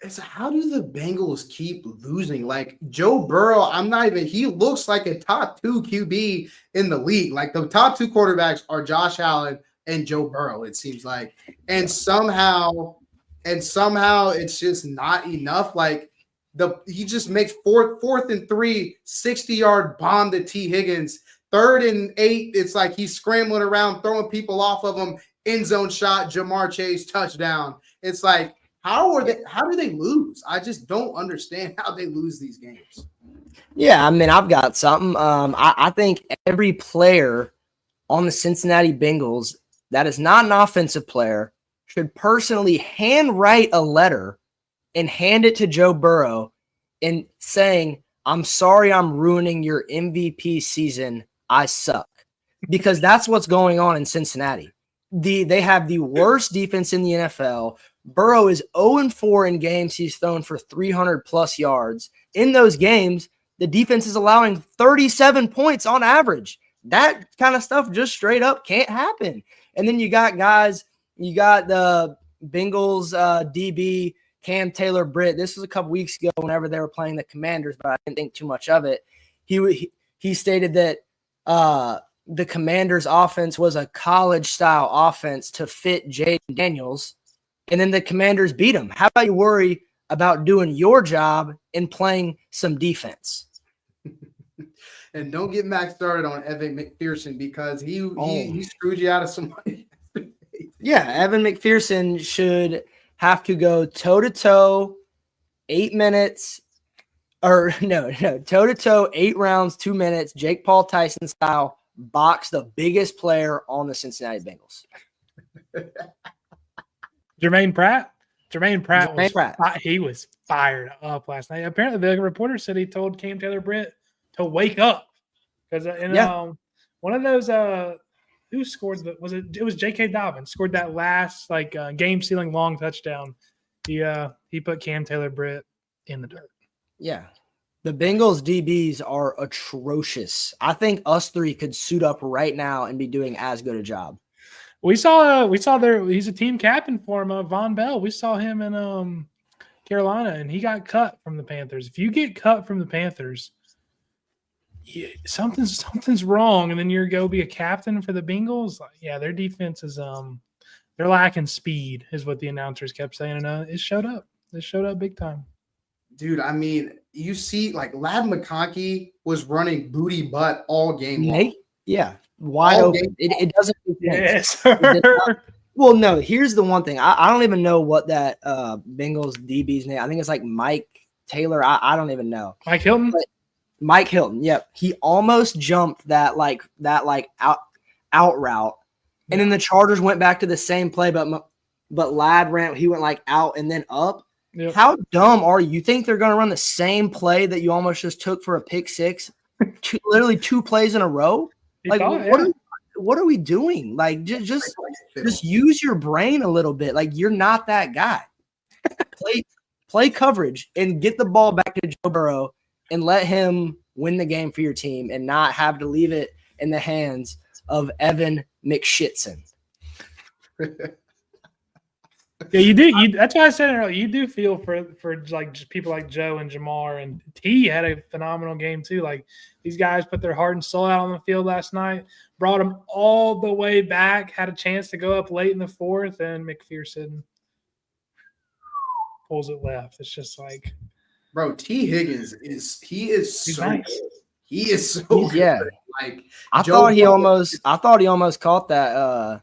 It's how do the Bengals keep losing? Like Joe Burrow, he looks like a top 2 QB in the league. Like the top 2 quarterbacks are Josh Allen and Joe Burrow, it seems like. And somehow it's just not enough. Like he just makes fourth and 3, 60-yard bomb to T. Higgins. 3rd and 8, it's like he's scrambling around, throwing people off of him. End zone shot, Jamar Chase, touchdown. It's like, how do they lose? I just don't understand how they lose these games. Yeah, I mean, I've got something. I think every player on the Cincinnati Bengals that is not an offensive player should personally handwrite a letter and hand it to Joe Burrow and saying, "I'm sorry I'm ruining your MVP season. I suck." Because that's what's going on in Cincinnati. They have the worst defense in the NFL. Burrow is 0-4 in games he's thrown for 300-plus yards. In those games, the defense is allowing 37 points on average. That kind of stuff just straight up can't happen. And then you got the Bengals DB, Cam Taylor-Britt. This was a couple weeks ago whenever they were playing the Commanders, but I didn't think too much of it. He stated that the Commanders' offense was a college-style offense to fit Jaden Daniels, and then the Commanders beat him. How about you worry about doing your job and playing some defense? And don't get Max started on Evan McPherson because he screwed you out of some money. Yeah, Evan McPherson should have to go toe-to-toe 8 minutes toe-to-toe 8 rounds, 2 minutes, Jake Paul Tyson style, box the biggest player on the Cincinnati Bengals. Jermaine Pratt. He was fired up last night. Apparently, the reporter said he told Cam Taylor-Britt to wake up because one of those who scored it was J.K. Dobbins scored that last game-sealing long touchdown. He put Cam Taylor-Britt in the dirt. Yeah. The Bengals DBs are atrocious. I think us 3 could suit up right now and be doing as good a job. We saw he's a team captain for him, Von Bell. We saw him in Carolina, and he got cut from the Panthers. If you get cut from the Panthers, something's wrong, and then you go be a captain for the Bengals. Yeah, their defense is they're lacking speed, is what the announcers kept saying, and it showed up. It showed up big time. Dude, I mean, you see, Ladd McConkey was running booty butt all game long. Yeah, wide all open. It doesn't make sense. Yes. Well, no, here's the one thing. I don't even know what that Bengals DB's name. I think it's like Mike Taylor. I don't even know. Mike Hilton? Mike Hilton, yep. He almost jumped that out route. And then the Chargers went back to the same play, but Ladd he went out and then up. Yep. How dumb are you? You think they're going to run the same play that you almost just took for a pick six? Literally 2 plays in a row? What are we doing? Just use your brain a little bit. You're not that guy. Play coverage and get the ball back to Joe Burrow and let him win the game for your team and not have to leave it in the hands of Evan McShitson. Yeah, you do. That's why I said earlier. You do feel for just people like Joe and Jamar, and T had a phenomenal game too. These guys put their heart and soul out on the field last night, brought them all the way back, had a chance to go up late in the 4th, and McPherson pulls it left. It's just bro, T. Higgins is so nice. Good. He is so good. Yeah. I thought he almost caught that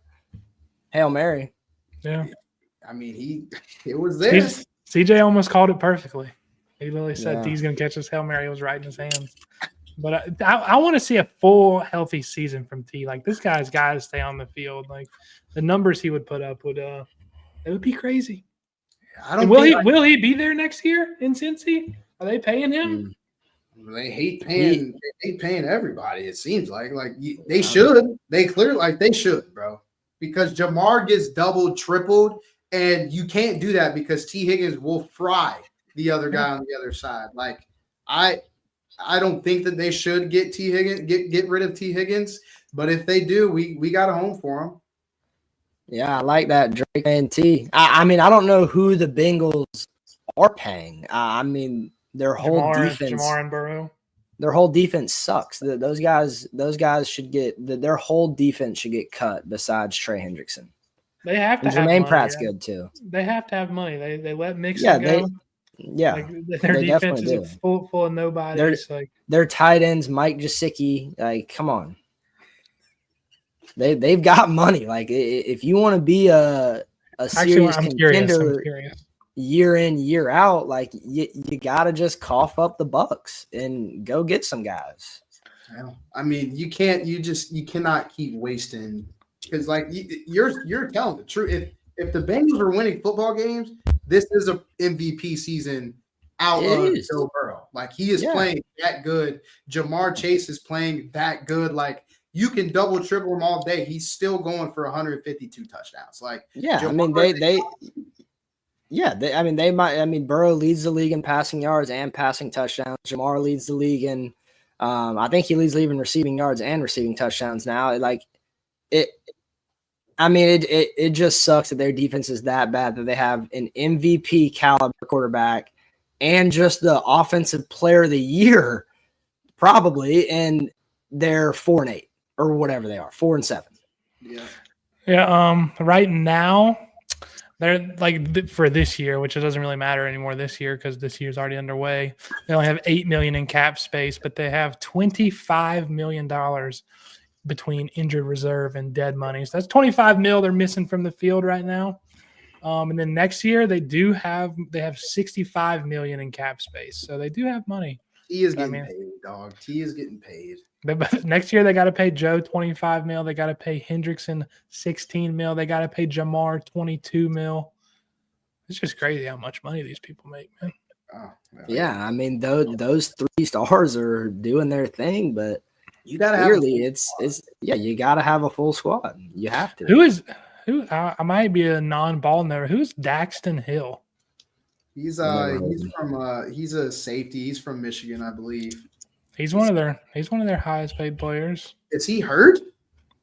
Hail Mary. Yeah. I mean, it was there. CJ almost called it perfectly. He literally said T's going to catch his Hail Mary. It was right in his hands. But I want to see a full, healthy season from T. This guy's got to stay on the field. The numbers he would put up it would be crazy. I don't. Will he be there next year in Cincy? Are they paying him? They hate paying everybody. It seems like they should. They clearly they should, bro. Because Jamar gets doubled, tripled, and you can't do that because T. Higgins will fry the other guy on the other side. Like I don't think that they should get T. Higgins, get rid of T. Higgins. But if they do, we got a home for him. Yeah, I like that, Drake and T. I mean, I don't know who the Bengals are paying. I mean, their whole defense, Jamar and Burrow. Their whole defense sucks. Those guys should get their whole defense should get cut. Besides Trey Hendrickson, they have to. And have Jermaine money, Pratt's good too. They have to have money. They let Mixon go. Their they defense is full of nobodies. Their tight ends, Mike Gesicki. Like, come on. They've got money. Like, if you want to be a serious contender year in, year out, like you gotta just cough up the bucks and go get some guys. I mean, you cannot keep wasting because you're telling the truth. If the Bengals are winning football games, this is a MVP season out of Joe Burrow. Like he is playing that good. Jamar Chase is playing that good. Like you can double triple him all day. He's still going for 152 touchdowns. Like Burrow leads the league in passing yards and passing touchdowns. Jamar leads the league in I think he leads the league in receiving yards and receiving touchdowns now. It just sucks that their defense is that bad that they have an MVP caliber quarterback and just the offensive player of the year probably, and they're 4-8 or whatever they are, 4-7. Yeah. Right now, they're for this year, which it doesn't really matter anymore this year because this year's already underway. They only have $8 million in cap space, but they have $25 million between injured reserve and dead money. So that's $25 million they're missing from the field right now. And then next year they have $65 million in cap space, so they do have money. He is getting paid, dog. He is getting paid. But next year they got to pay Joe $25 million. They got to pay Hendrickson $16 million. They got to pay Jamar $22 million. It's just crazy how much money these people make, man. Oh, yeah, I mean those three stars are doing their thing, but you gotta you gotta have a full squad. You have to. I might be a non-ball knower. Who's Daxton Hill? He's a safety. He's from Michigan, I believe. He's one of their highest paid players. Is he hurt?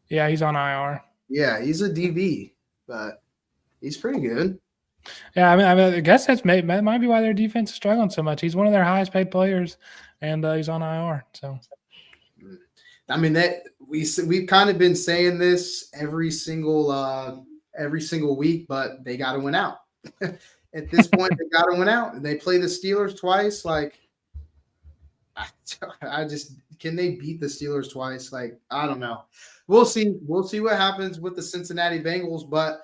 Yeah, he's on IR. Yeah, he's a DB, but he's pretty good. Yeah, I guess that might be why their defense is struggling so much. He's one of their highest paid players, and he's on IR. So, I mean that we've kind of been saying this every single week, but they got to win out. At this point, they got to win out. They play the Steelers twice. Like, can they beat the Steelers twice? Like, I don't know. We'll see. We'll see what happens with the Cincinnati Bengals. But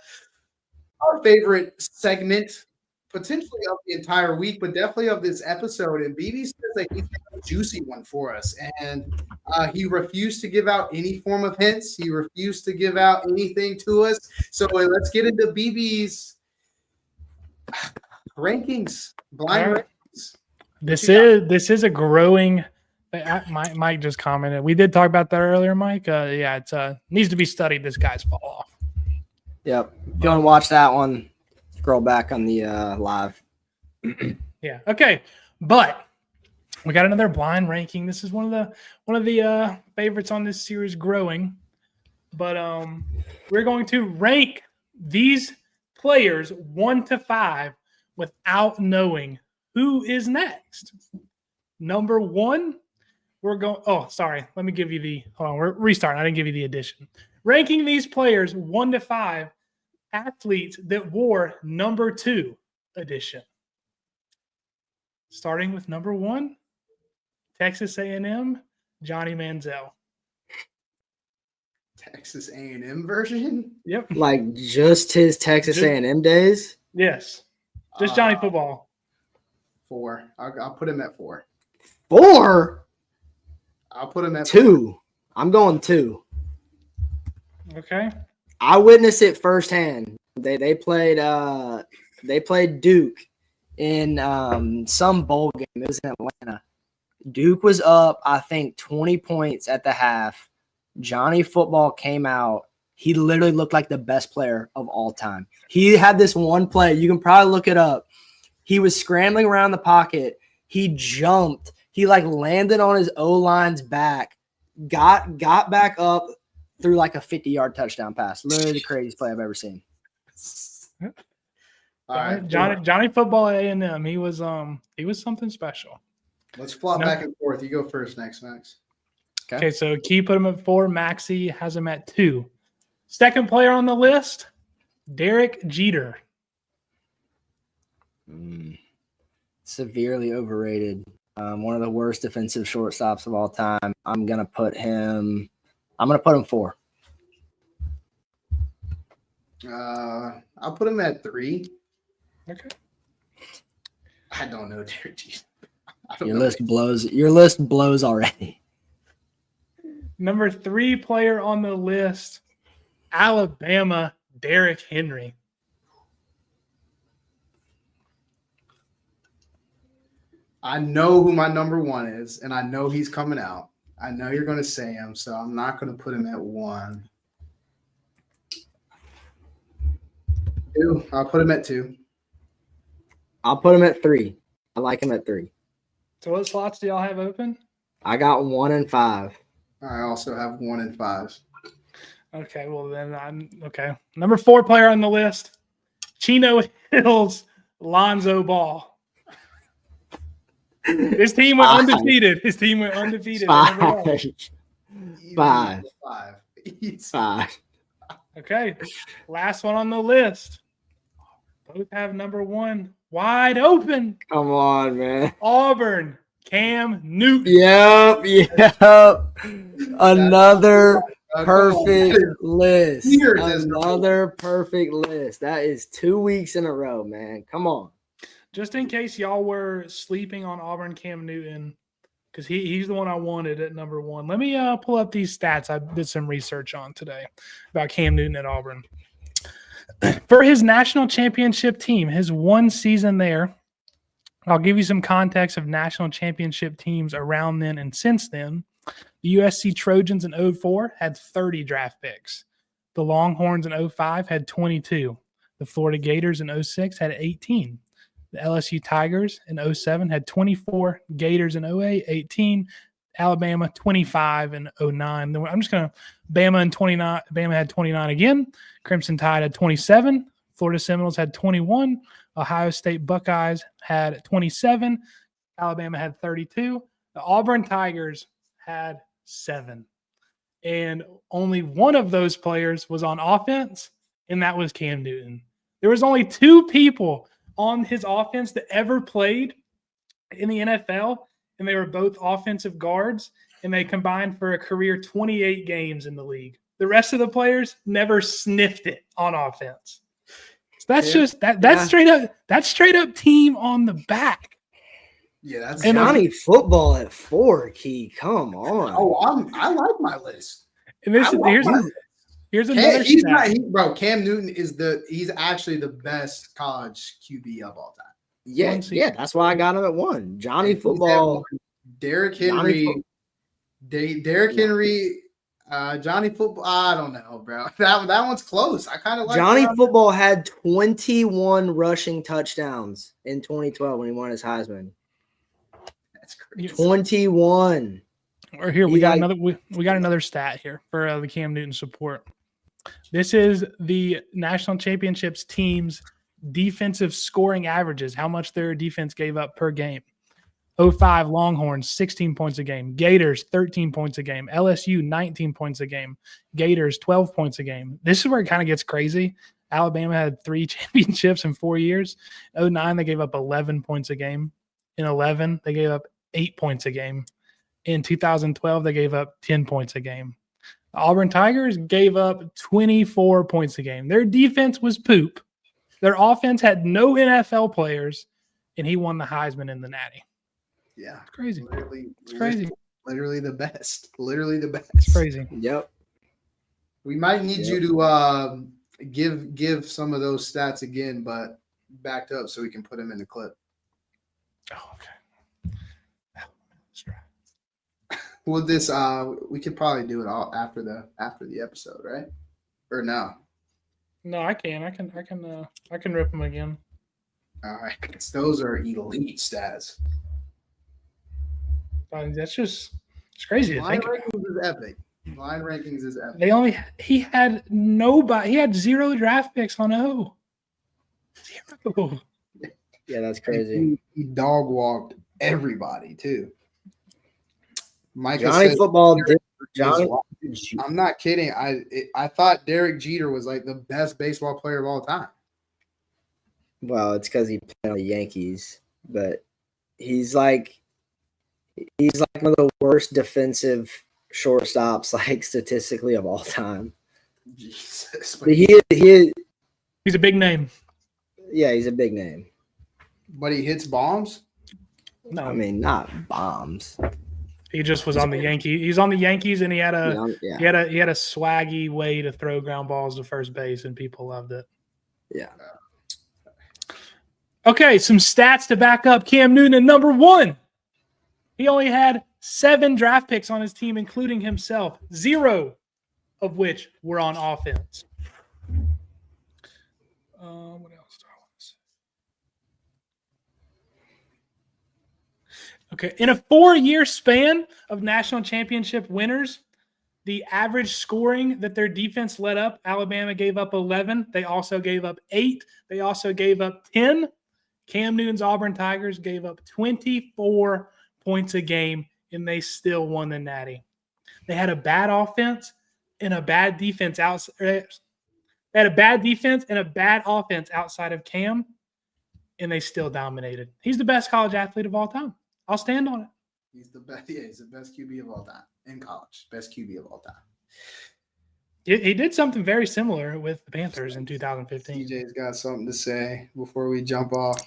our favorite segment, potentially of the entire week, but definitely of this episode. And BB says that he's got a juicy one for us. And he refused to give out any form of hints. He refused to give out anything to us. So let's get into BB's rankings, blind rankings. This is a growing. Mike just commented. We did talk about that earlier, Mike. It needs to be studied. This guy's fall off. Yep. If you want to watch that one, scroll back on the live. Yeah. Okay. But we got another blind ranking. This is one of the favorites on this series, growing. But we're going to rank these players 1 to 5 without knowing who is next. Number 1, we're going. Oh, sorry. Let me give you the. Hold on. We're restarting. I didn't give you the addition. Ranking these players 1 to 5, athletes that wore number 2 edition. Starting with number 1, Texas A&M, Johnny Manziel. Texas A&M version? Yep. Like just his Texas A&M days? Yes. Just Johnny football. 4. I'll put him at 4. 4? I'll put him at 2. 4. I'm going 2. Okay. I witnessed it firsthand. They played Duke in some bowl game. It was in Atlanta. Duke was up, I think, 20 points at the half. Johnny Football came out. He literally looked like the best player of all time. He had this one play. You can probably look it up. He was scrambling around the pocket. He jumped. He landed on his O-line's back, got back up, threw a 50-yard touchdown pass. Literally the craziest play I've ever seen. All right, Johnny Football at A&M. He was something special. Let's flop back and forth. You go first next, Max. Okay, so Key put him at 4. Maxie has him at 2. Second player on the list, Derek Jeter. Severely overrated. One of the worst defensive shortstops of all time. I'm gonna put him 4. I'll put him at 3. Okay. I don't know, Derek Jeter. Your list blows already. Number 3 player on the list, Alabama, Derrick Henry. I know who my number 1 is, and I know he's coming out. I know you're going to say him, so I'm not going to put him at 1. 2. I'll put him at 2. I'll put him at 3. I like him at 3. So what slots do y'all have open? I got 1 and 5. I also have 1 and 5. Okay, well then I'm okay. Number 4 player on the list, Chino Hills, Lonzo Ball. His team went undefeated. His team went undefeated. 5. 5. 5. Okay, last one on the list. Both have number 1 wide open. Come on, man. Auburn, Cam Newton. Yep. Another perfect list. Another perfect list. That is 2 weeks in a row, man. Come on. Just in case y'all were sleeping on Auburn Cam Newton, because he's the one I wanted at number 1. Let me pull up these stats I did some research on today about Cam Newton at Auburn. For his national championship team, his 1 season there, I'll give you some context of national championship teams around then and since then. The USC Trojans in 2004 had 30 draft picks. The Longhorns in 2005 had 22. The Florida Gators in 2006 had 18. The LSU Tigers in 2007 had 24. Gators in 2008, 18. Alabama 25 in 2009. Then I'm just going to Bama in 29. Bama had 29 again. Crimson Tide had 27. Florida Seminoles had 21. Ohio State Buckeyes had 27. Alabama had 32. The Auburn Tigers had 7. And only one of those players was on offense, and that was Cam Newton. There was only 2 people on his offense that ever played in the NFL, and they were both offensive guards, and they combined for a career 28 games in the league. The rest of the players never sniffed it on offense. So that's straight up team on the back. Yeah, that's Johnny Football at 4. Key, come on. Oh, I like my list. And here's another stat. Cam Newton he's actually the best college QB of all time. Yeah, that's why I got him at 1. Johnny Football, Derrick Henry, Johnny Football. I don't know, bro. That one's close. I kind of like Johnny Football had 21 rushing touchdowns in 2012 when he won his Heisman. That's crazy. 21. Or here we got another stat here for the Cam Newton support. This is the national championships team's defensive scoring averages, how much their defense gave up per game. 2005 Longhorns, 16 points a game. Gators, 13 points a game. LSU, 19 points a game. Gators, 12 points a game. This is where it kind of gets crazy. Alabama had 3 championships in 4 years. 2009, they gave up 11 points a game. In 2011, they gave up 8 points a game. In 2012, they gave up 10 points a game. The Auburn Tigers gave up 24 points a game. Their defense was poop. Their offense had no NFL players, and he won the Heisman and the Natty. Yeah. It's crazy. It's crazy. Literally the best. It's crazy. Yep. We might need you to give some of those stats again, but backed up so we can put them in the clip. Oh, okay. Let's try. Well, this we could probably do it all after the episode, right? Or no? No, I can. I can rip them again. All right, 'cause those are elite stats. That's just it's crazy to Line think about. rankings is epic. Line rankings is epic. He had nobody. He had 0 draft picks on O. 0. Yeah, that's crazy. He dog walked everybody too. Micah Johnny said, football. Johnny, Johnny. I'm not kidding. I thought Derek Jeter was like the best baseball player of all time. Well, it's because he played on the Yankees, but he's like one of the worst defensive shortstops, like statistically of all time. Jesus, But He's a big name. yeah, he's a big name. but he hits bombs. No, I mean, not bombs. he just was on the Yankees. He's on the Yankees, and he had a Yeah, he had a swaggy way to throw ground balls to first base, and people loved it. yeah. Okay, some stats to back up Cam Newton at number 1. He only had 7 draft picks on his team, including himself, 0 of which were on offense. What else do I want to say? Okay, in a 4-year span of national championship winners, the average scoring that their defense let up, Alabama gave up 11. They also gave up 8. They also gave up 10. Cam Newton's Auburn Tigers gave up 24 points a game, and they still won the Natty. They had a bad offense and a bad defense outside. They had a bad defense and a bad offense outside of Cam, and they still dominated. He's the best college athlete of all time. I'll stand on it. He's the best. Yeah, he's the best QB of all time in college. Best QB of all time. He did something very similar with the Panthers in 2015. CJ's got something to say before we jump off.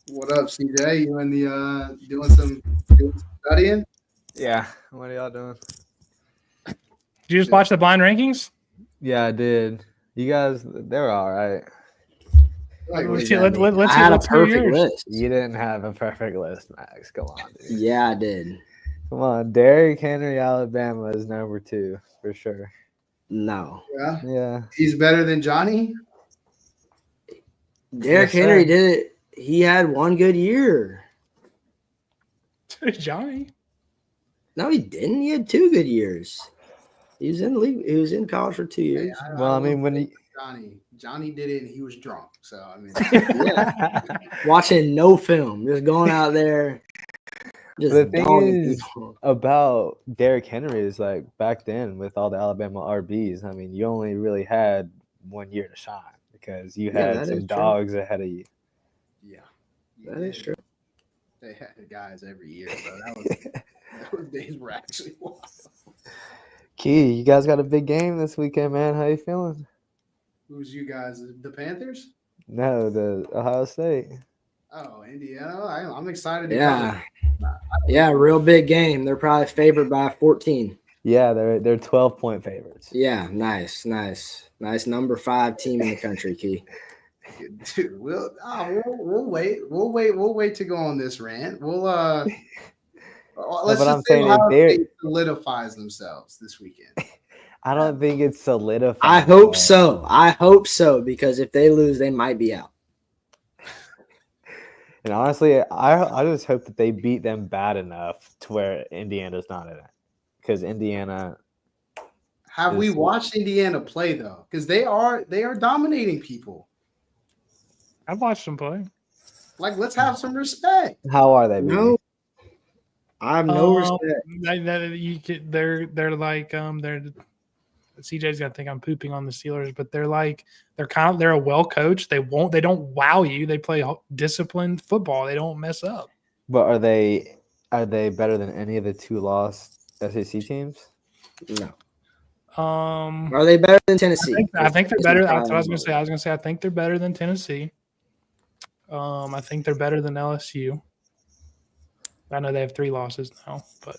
What up, CJ? You in the doing some studying? Yeah. What are y'all doing? Did you just watch the blind rankings? Yeah, I did. You guys, they're all right. Like, Let's wait, see, let's I see had a what's for perfect yours. list. You didn't have a perfect list, Max. Come on, dude. Yeah, I did. Come on. Derrick Henry, Alabama is number 2 for sure. No. yeah, Yeah. he's better than Johnny. Derrick Yes, Henry sir. did it. He had one good year. Johnny. No, he didn't. He had 2 good years. He was in the league. He was in college for 2 years. Well, I mean, when Johnny did it and he was drunk. So I mean, Watching no film, just going out there, just The thing dogging is- people. about Derrick Henry is like back then with all the Alabama RBs, I mean, you only really had 1 year to shine because you Yeah, had that is some true. dogs ahead of you. yeah, That is true. They had guys every year, bro. Those days were actually wild. Key, you guys got a big game this weekend, man. How you feeling? Who's you guys? The Panthers? No, the Ohio State. Oh, Indiana. I'm excited. To Yeah. cover. Yeah, real big game. They're probably favored by 14. Yeah, they're 12-point favorites. Yeah, nice. Nice number 5 team in the country, Key. Dude, we'll wait. We'll wait to go on this rant. We'll let's but I'm just say saying if Ohio they're- State solidifies themselves this weekend. I don't think it's solidified. I hope yet. so. I hope so, because if they lose, they might be out. And honestly, I just hope that they beat them bad enough to where Indiana's not in it. Because Indiana, Have we Yes. watched Indiana play though? Because they are dominating people. I've watched him play. Like, let's have some respect. how are they? No. BB? I have no Um, respect. They're like they're CJ's gonna think I'm pooping on the Steelers, but they're a well coached. They don't wow you. They play disciplined football. They don't mess up. But are they better than any of the 2 lost SEC teams? No. I Are they better than Tennessee? think they're better. That's what I was gonna say. I was gonna say I think they're better than Tennessee. I think they're better than LSU. I know they have 3 losses now, but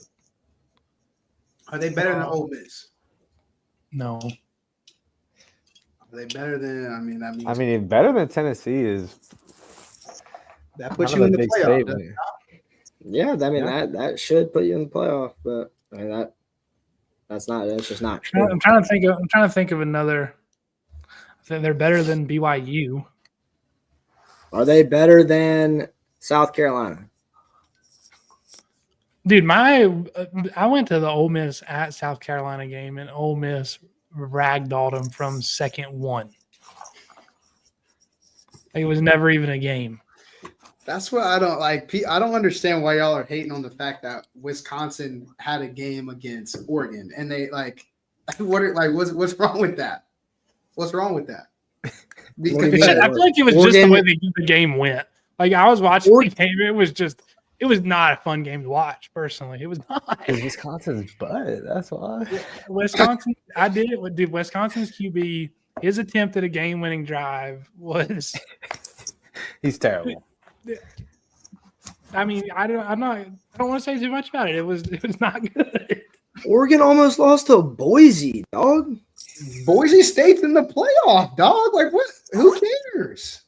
Are they better than Ole Miss? no. Are they better than? I mean, that means I mean, better than Tennessee is that puts kind you of in a the big playoff. statement. Yeah, I mean Yeah. that should put you in the playoff, but I mean that's just not true. I'm trying to think of. I'm trying to think of another. I think they're better than BYU. Are they better than South Carolina? Dude, I went to the Ole Miss at South Carolina game, and Ole Miss ragdolled them from second one. Like, it was never even a game. That's what I don't like. I don't understand why y'all are hating on the fact that Wisconsin had a game against Oregon, and they what's wrong with that? What's wrong with that? do you Because mean? I feel like it was just the Oregon- way the game went. Like, I was watching the game, it was not a fun game to watch. Personally, it was not. It's Wisconsin's butt. That's why. Wisconsin, I did it. Dude, Wisconsin's QB, his attempt at a game-winning drive was. He's terrible. I mean, I don't want to say too much about it. It was not good. Oregon almost lost to Boise, dog. Boise State's in the playoff, dog. Like what? Who cares?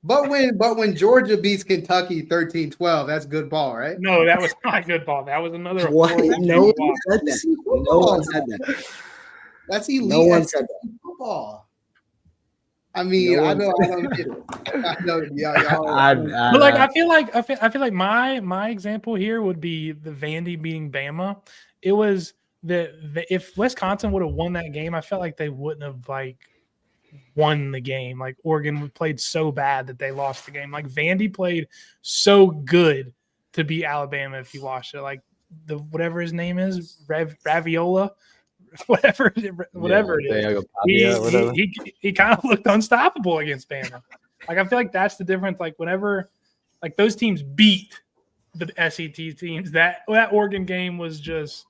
But when Georgia beats Kentucky 13-12, that's good ball, right? No, that was not good ball. That was another. What? horrible No one ball. said that. No one said that. That's elite. No one said that. Football. I mean, No I one don't get it. I know, y'all. But like, I feel like my example here would be the Vandy beating Bama. It was if Wisconsin would have won that game, I felt like they wouldn't have won the game. Like, Oregon played so bad that they lost the game. Like, Vandy played so good to beat Alabama. If you watched it, like whatever his name is, Raviola, whatever it is. He kind of looked unstoppable against Bama. Like, I feel like that's the difference. Like, whenever like those teams beat the SEC teams, that Oregon game was just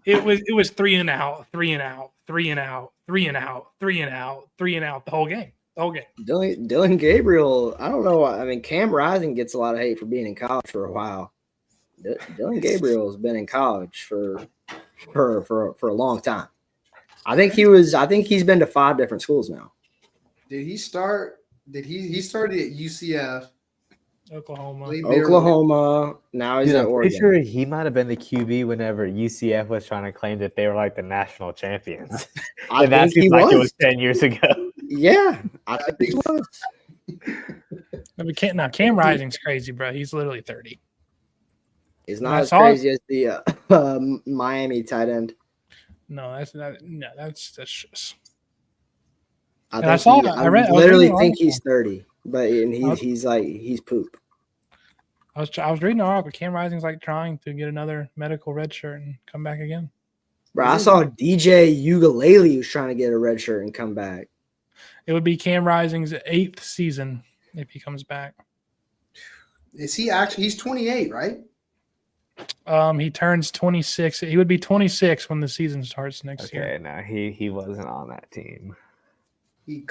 it was 3 and out, 3 and out, 3 and out, 3 and out, 3 and out, 3 and out the whole game. Dylan Gabriel, I don't know. I mean, Cam Rising gets a lot of hate for being in college for a while. Dylan Gabriel has been in college for a long time. I think he's been to 5 different schools now. Did he start? He started at UCF, Oklahoma. Now he's Dude, at I'm Oregon. pretty sure he might have been the QB whenever UCF was trying to claim that they were like the national champions. I And that think he seems like it was. was 10 years ago. Yeah, I think he was. I mean, Cam Rising's crazy, bro. He's literally 30. He's I not as saw- crazy as the Miami tight end. No, that's not. No, that's just. I And I think saw he- that. I I read- I was literally reading an think article. he's 30, but he's poop. I was reading an article. Cam Rising's like trying to get another medical red shirt and come back again. Bro, I saw DJ Ugalele was trying to get a red shirt and come back. It would be Cam Rising's 8th season if he comes back. Is he actually? He's 28, right? He turns 26. He would be 26 when the season starts next year. Okay, no, he wasn't on that team. He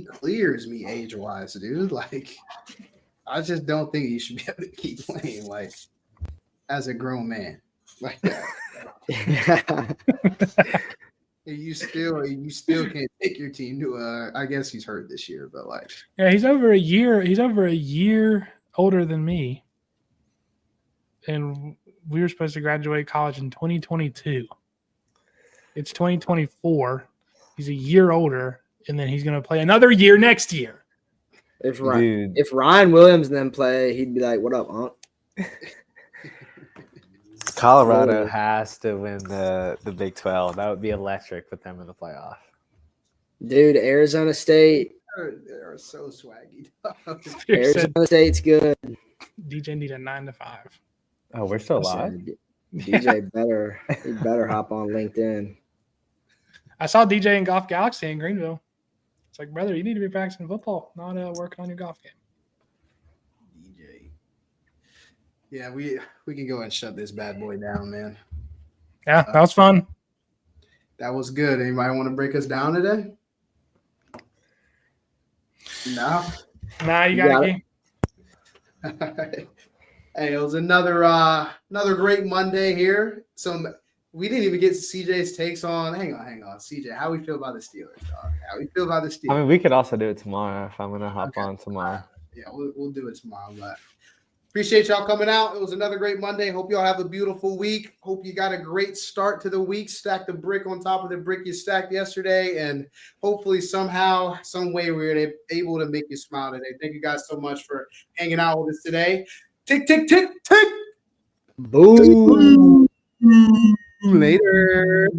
clears me age wise, dude. Like, I just don't think he should be able to keep playing like as a grown man. Like you still can't take your team to I guess he's hurt this year, but like Yeah, he's over a year older than me. And we were supposed to graduate college in 2022. It's 2024. He's a year older, and then he's going to play another year next year. if Dude, Ryan Williams then play, he'd be like, "What up, Unc?" Colorado has to win the Big 12. That would be electric with them in the playoff. Dude, Arizona State. they're so swaggy. Pierce said Arizona State's good. DJ need a 9 to 5. Oh, we're still live? DJ better hop on LinkedIn. I saw DJ in Golf Galaxy in Greenville. It's like, brother, you need to be practicing football, not working on your golf game. DJ. Yeah, we can go ahead and shut this bad boy down, man. Yeah, that was fun. That was good. Anybody want to break us down today? No. Nah, you got a game. Hey, it was another great Monday here. So we didn't even get CJ's takes on. Hang on, CJ. How we feel about the Steelers, dog? How we feel about the Steelers? I mean, we could also do it tomorrow if I'm going to hop on tomorrow. Yeah, we'll do it tomorrow. But appreciate y'all coming out. It was another great Monday. Hope y'all have a beautiful week. Hope you got a great start to the week. Stack the brick on top of the brick you stacked yesterday. And hopefully somehow, some way we were able to make you smile today. Thank you guys so much for hanging out with us today. Tick, tick, tick, tick. Boom. Later.